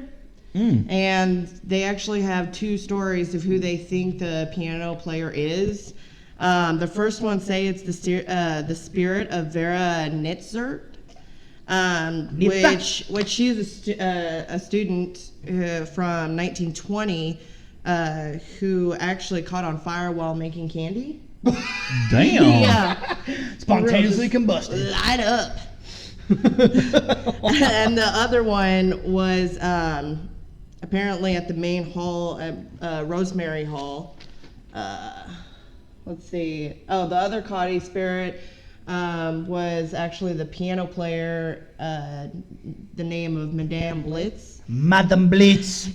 And they actually have 2 stories of who they think the piano player is. The first one say it's the spirit of Vera Nitzert, which she is a student from 1920 who actually caught on fire while making candy. Damn. Yeah. Spontaneously combusted. Light up. And the other one was apparently at the main hall at Rosemary Hall. Let's see. Oh, the other Cotty spirit was actually the piano player, the name of Madame Blitz. Madame Blitz.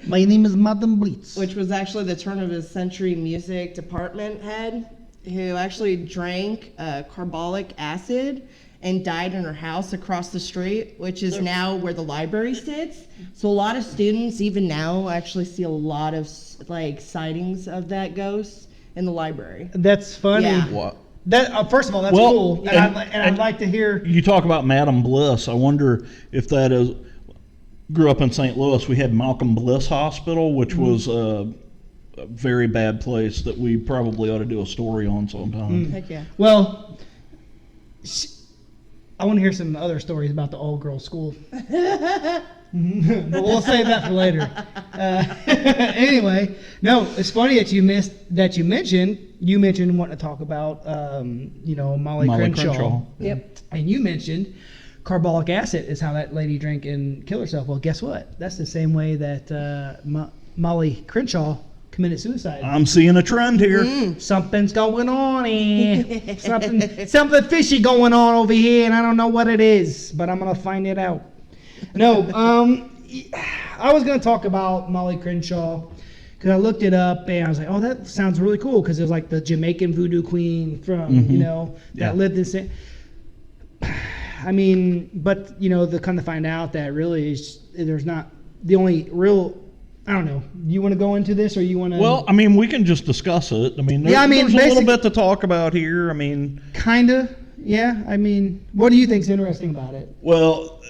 My name is Madame Blitz. Which was actually the turn of the century music department head who actually drank carbolic acid and died in her house across the street, which is now where the library sits. So a lot of students, even now, actually see a lot of sightings of that ghost in the library. That's funny. Yeah. What? That first of all, that's Well, cool, and I'd like to hear. You talk about Madam Bliss. I wonder if that is. Grew up in St. Louis. We had Malcolm Bliss Hospital, which was a very bad place that we probably ought to do a story on sometime. Heck yeah. Well, I want to hear some other stories about the all-girls school. But we'll save that for later. Anyway, no, it's funny that you mentioned wanting to talk about, Molly Crenshaw. Yep. And you mentioned carbolic acid is how that lady drank and killed herself. Well, guess what? That's the same way that Molly Crenshaw committed suicide. I'm seeing a trend here. Something's going on here. something fishy going on over here, and I don't know what it is, but I'm gonna find it out. No, I was gonna talk about Molly Crenshaw because I looked it up and I was like, oh, that sounds really cool because it was like the Jamaican voodoo queen from that lived in. I mean, but the kind of find out that really there's not the only real. I don't know. You want to go into this, or you want to? Well, I mean, we can just discuss it. I mean, there's a little bit to talk about here. I mean, kinda, yeah. I mean, what do you think's interesting about it? Well,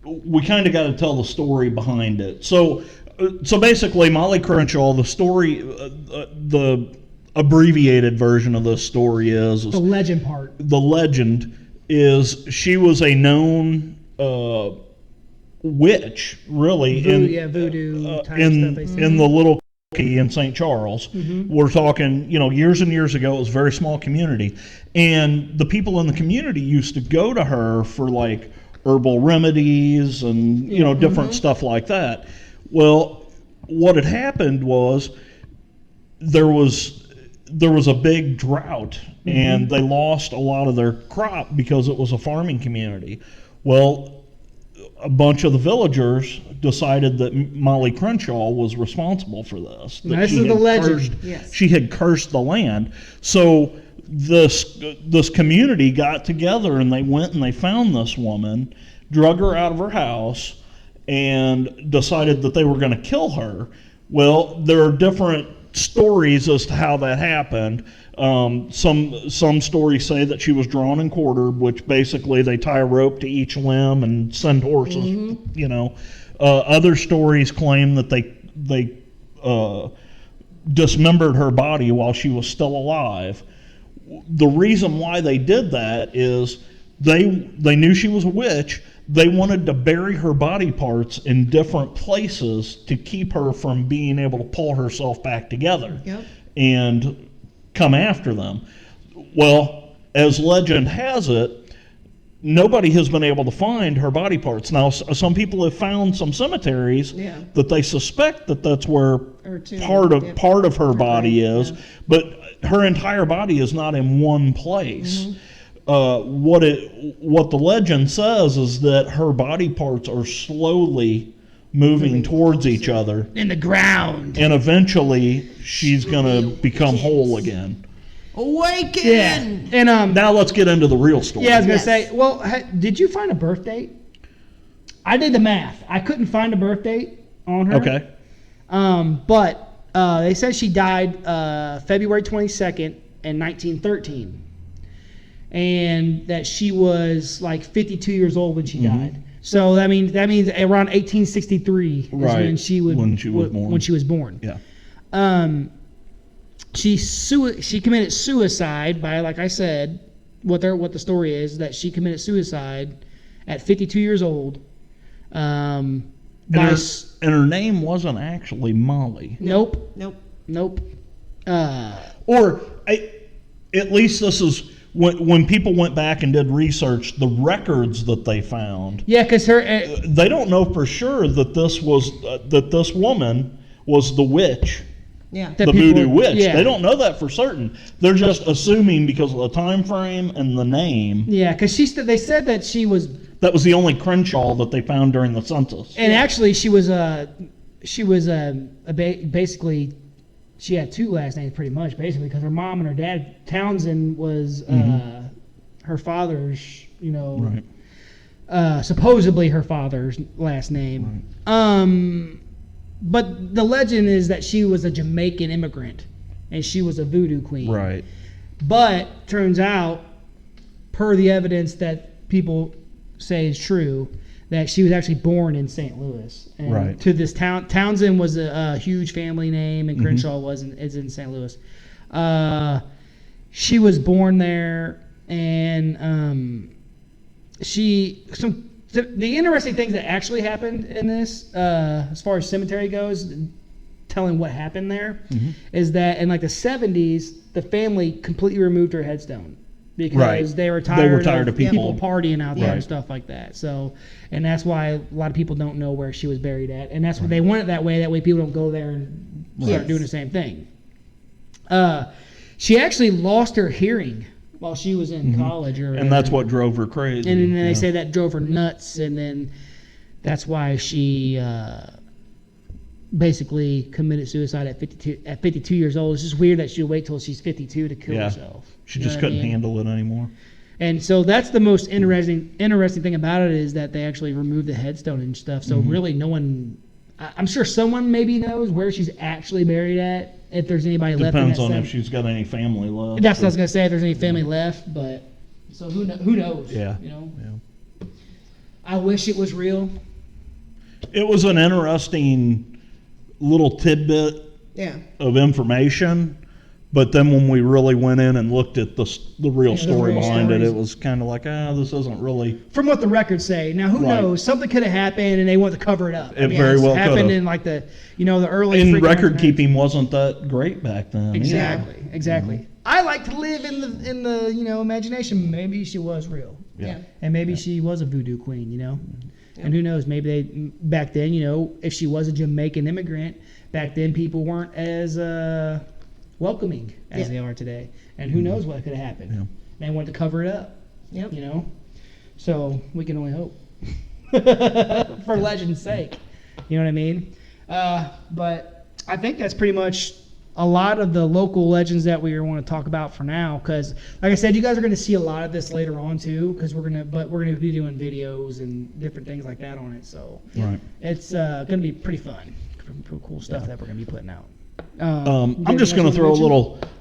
we kind of got to tell the story behind it. So, So basically, Molly Crenshaw, the story, the abbreviated version of this story is The legend part. the legend is she was a known witch, really, Voodoo type in stuff. They say. in the little key in St. Charles. Mm-hmm. We're talking, years and years ago. It was a very small community, and the people in the community used to go to her for like herbal remedies and different stuff like that. Well, what had happened was there was a big drought, and they lost a lot of their crop because it was a farming community. Well, a bunch of the villagers decided that Molly Crenshaw was responsible for this. That This she is the had legend. cursed- Yes. She had cursed the land. So this community got together, and they went and they found this woman, drug her out of her house, and decided that they were going to kill her. Well, there are different stories as to how that happened. Some stories say that she was drawn and quartered, which basically they tie a rope to each limb and send horses. Other stories claim that they dismembered her body while she was still alive. The reason why they did that is they knew she was a witch. They wanted to bury her body parts in different places to keep her from being able to pull herself back together and come after them. Well, as legend has it, nobody has been able to find her body parts. Now, some people have found some cemeteries that they suspect that that's where part of her body is, but her entire body is not in one place. What the legend says is that her body parts are slowly moving towards each other In the ground. and eventually she's gonna become whole again. Awaken! Yeah. And Now let's get into the real story. yeah, I was gonna Yes. say. Well, did you find a birth date? I did the math. I couldn't find a birth date on her. Okay. But they said she died February 22nd in 1913. And that she was like 52 years old when she died. So that means around 1863 is when she was born. Yeah. She committed suicide by, like I said, what the story is that she committed suicide at 52 years old. And her name wasn't actually Molly. Nope. Or at least this is when people went back and did research, the records that they found. Yeah, because her. They don't know for sure that this woman was the witch. Yeah. That The people- voodoo witch. yeah. They don't know that for certain. They're just assuming because of the time frame and the name. Yeah, because they said that she was, That was the only Crenshaw that they found during the census. and actually she was basically, she had two last names pretty much, basically, because her mom and her dad, Townsend was her father's, Right. supposedly her father's last name. But the legend is that she was a Jamaican immigrant, and she was a voodoo queen. Right. But turns out, per the evidence that people say is true, that she was actually born in St. Louis. And Right. to this town, Townsend was a huge family name, and Crenshaw is in St. Louis. She was born there, and the interesting things that actually happened in this, as far as cemetery goes, telling what happened there, is that in like the 70s, the family completely removed her headstone because Right. they were tired of people people partying out there and Right. stuff like that. So, and that's why a lot of people don't know where she was buried at, and that's what they want it that way. That way, people don't go there and start Right. doing the same thing. She actually lost her hearing while she was in college, And that's what drove her crazy. and then they Yeah. say that drove her nuts, and then that's why she basically committed suicide at 52 years old. It's just weird that she'll wait till she's 52 to kill Yeah. herself. She You know just what I couldn't mean? handle it anymore. And so that's the most interesting thing about it is that they actually removed the headstone and stuff. So really, no one. I'm sure someone maybe knows where she's actually buried at. If there's anybody left. Depends in on that if she's got any family left. That's what I was gonna say. If there's any family left, but so who knows? Yeah. You know. Yeah. I wish it was real. It was an interesting little tidbit Yeah. of information, but then when we really went in and looked at the real story real behind it, stories. it was kind of like, this isn't really. From what the records say. Now, who Right. knows? Something could have happened, and they want to cover it up. It very well could happened have. in like the the early. And freaking record 1900s. keeping wasn't that great back then. Exactly. Exactly. I like to live in the imagination. Maybe she was real, Yeah. and maybe she was a voodoo queen. And who knows? Maybe they back then. If she was a Jamaican immigrant back then, people weren't as welcoming as they are today. And who knows what could have happened? Yeah. They wanted to cover it up. Yep. So we can only hope for legend's sake. You know what I mean? But I think that's pretty much a lot of the local legends that we want to talk about for now. Because, like I said, you guys are going to see a lot of this later on too. Because we're gonna be doing videos and different things like that on it. So Right. it's going to be pretty fun. Pretty cool stuff that we're going to be putting out. I'm just going to throw a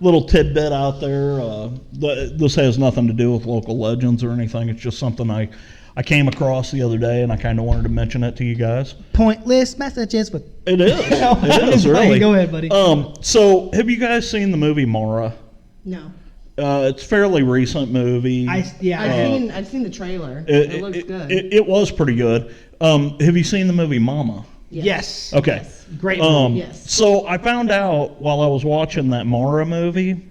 little tidbit out there. This has nothing to do with local legends or anything. It's just something I came across the other day, and I kind of wanted to mention it to you guys. Pointless messages with. It is. It is really. Go ahead, buddy. So have you guys seen the movie Mara? No. It's a fairly recent movie. I've seen the trailer. It looks good. It was pretty good. Have you seen the movie Mama? Yes. Okay. Yes. Great movie. Yes. So I found out while I was watching that Mara movie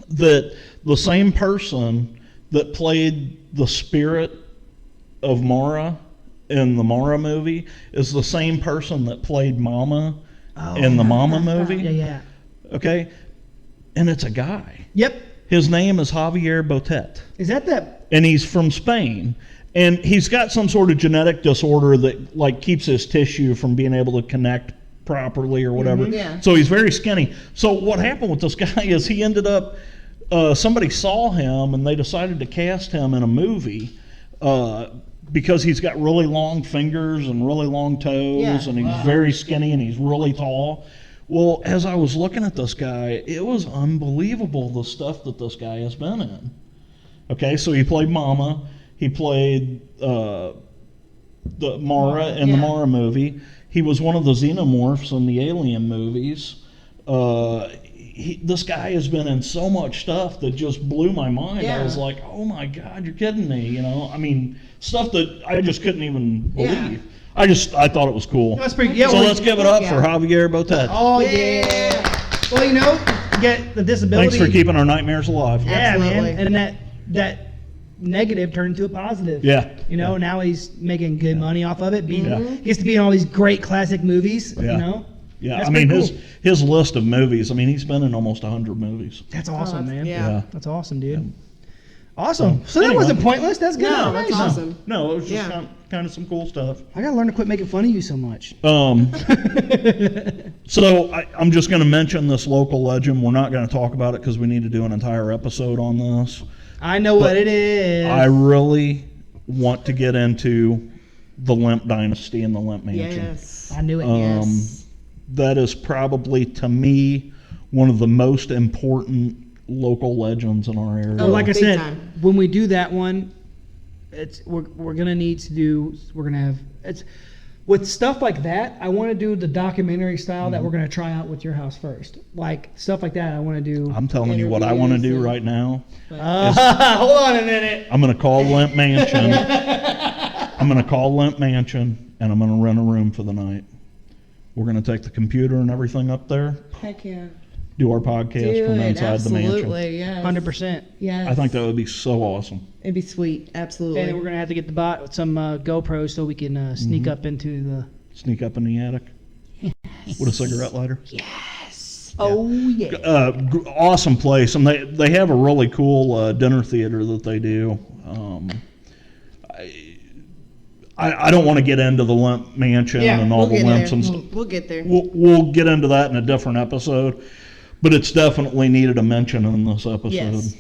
that the same person that played the spirit of Mara in the Mara movie is the same person that played Mama in the Mama movie. Yeah. Okay? And it's a guy. Yep. His name is Javier Botet. Is that? And he's from Spain. And he's got some sort of genetic disorder that like keeps his tissue from being able to connect properly or whatever. Yeah. So he's very skinny. So what happened with this guy is he ended up, somebody saw him and they decided to cast him in a movie because he's got really long fingers and really long toes and he's very skinny and he's really tall. Well, as I was looking at this guy, it was unbelievable the stuff that this guy has been in. Okay, so he played Mama. He played the Mara in the Mara movie. He was one of the xenomorphs in the Alien movies. This guy has been in so much stuff that just blew my mind. I was like, oh my God, you're kidding me. I mean, stuff that I just couldn't even believe. I thought it was cool. That's pretty. So let's give it up for Javier Botet. Oh yeah. Well, you get the disability. Thanks for keeping our nightmares alive. Yeah, Absolutely. man. And that negative turned into a positive. Yeah. Now he's making good money off of it. He gets to be in all these great classic movies. Yeah. Yeah, That's I mean pretty his list of movies. I mean, he's been in almost 100 movies. That's awesome, man. Yeah. That's awesome, dude. Awesome. So that anyway. wasn't pointless. That's good. No, that's information. awesome. No, it was just Yeah. kind of some cool stuff. I gotta learn to quit making fun of you so much. So I'm just going to mention this local legend. We're not going to talk about it because we need to do an entire episode on this. I know what it is. I really want to get into the Lemp Dynasty and the Lemp Mansion. Yes. I knew it. Yes. That is probably, to me, one of the most important local legends in our area. Well, like I Big said, time. when we do that one, we're gonna have with stuff like that. I want to do the documentary style that we're gonna try out with your house first, like stuff like that. I want to do. I'm telling you what I want to do Interviews right now. Hold on a minute. I'm going to call Lemp Mansion. I'm going to call Lemp Mansion, and I'm going to rent a room for the night. We're going to take the computer and everything up there, Heck yeah. do our podcast from inside the mansion. Absolutely, yes. 100%. Yes. I think that would be so awesome. It'd be sweet. Absolutely. And then we're gonna have to get the bot with some GoPros so we can sneak up into the. Sneak up in the attic with a cigarette lighter. Yes. Oh yeah. Awesome place, and they have a really cool dinner theater that they do. I don't want to get into the Lemp Mansion and all the Lemps and stuff. We'll get there. We'll get into that in a different episode, but it's definitely needed a mention in this episode. Yes.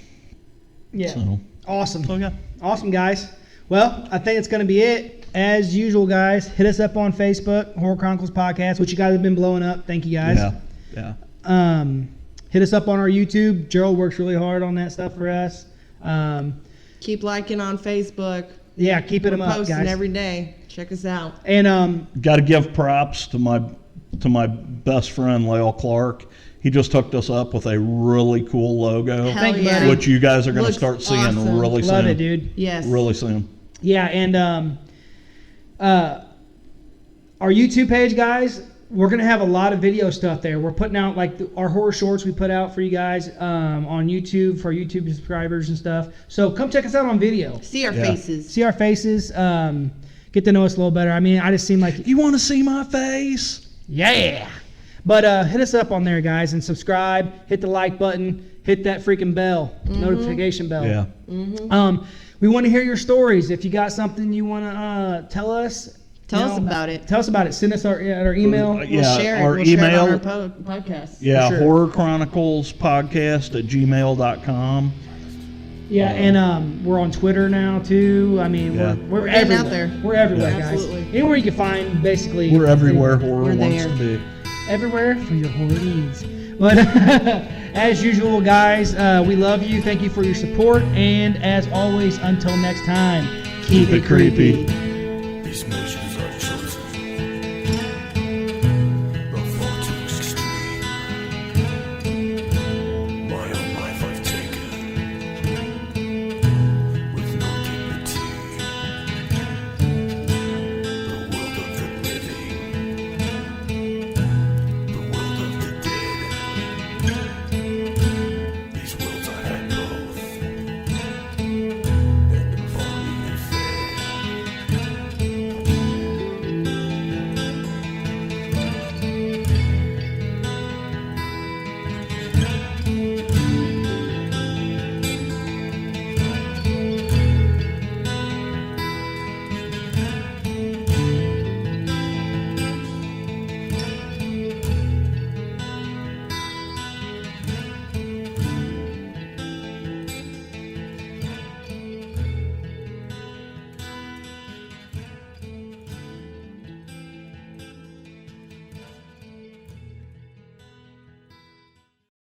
Yeah. So, Awesome. yeah. Awesome, guys. Well, I think it's going to be it. As usual, guys, hit us up on Facebook, Horror Chronicles Podcast, which you guys have been blowing up. Thank you, guys. Yeah. Hit us up on our YouTube. Gerald works really hard on that stuff for us. Keep liking on Facebook. Yeah, keep it We're up, posting guys. every day. Check us out. And Got to give props to my to my best friend, Lael Clark. He just hooked us up with a really cool logo, Hell Thank you, yeah. buddy. which you guys are going to Looks start seeing awesome. really soon. Love it, dude. Yes. Really soon. Yeah, and our YouTube page, guys, we're gonna have a lot of video stuff there. We're putting out like our horror shorts we put out for you guys on YouTube for YouTube subscribers and stuff. So come check us out on video. See our Yeah. faces. See our faces. Get to know us a little better. I mean, I just seem like You want to see my face? yeah. But hit us up on there, guys, and subscribe. Hit the like button. Hit that freaking bell, notification bell. Yeah. We want to hear your stories. If you got something you want to tell us, Tell us about it. Tell us about it. Send us our email. Yeah, We'll share it. our We'll share it email. on our podcast. Yeah, For sure. Horror Chronicles podcast at gmail.com. Yeah, and we're on Twitter now too. I mean, Yeah. we're getting everywhere. out there. We're everywhere, Yeah. guys. Absolutely. Anywhere you can find, basically. We're everywhere horror We're wants there. to be. Everywhere for your horror needs. But as usual, guys, we love you. Thank you for your support, and as always, until next time, Keep it creepy. Peace, man.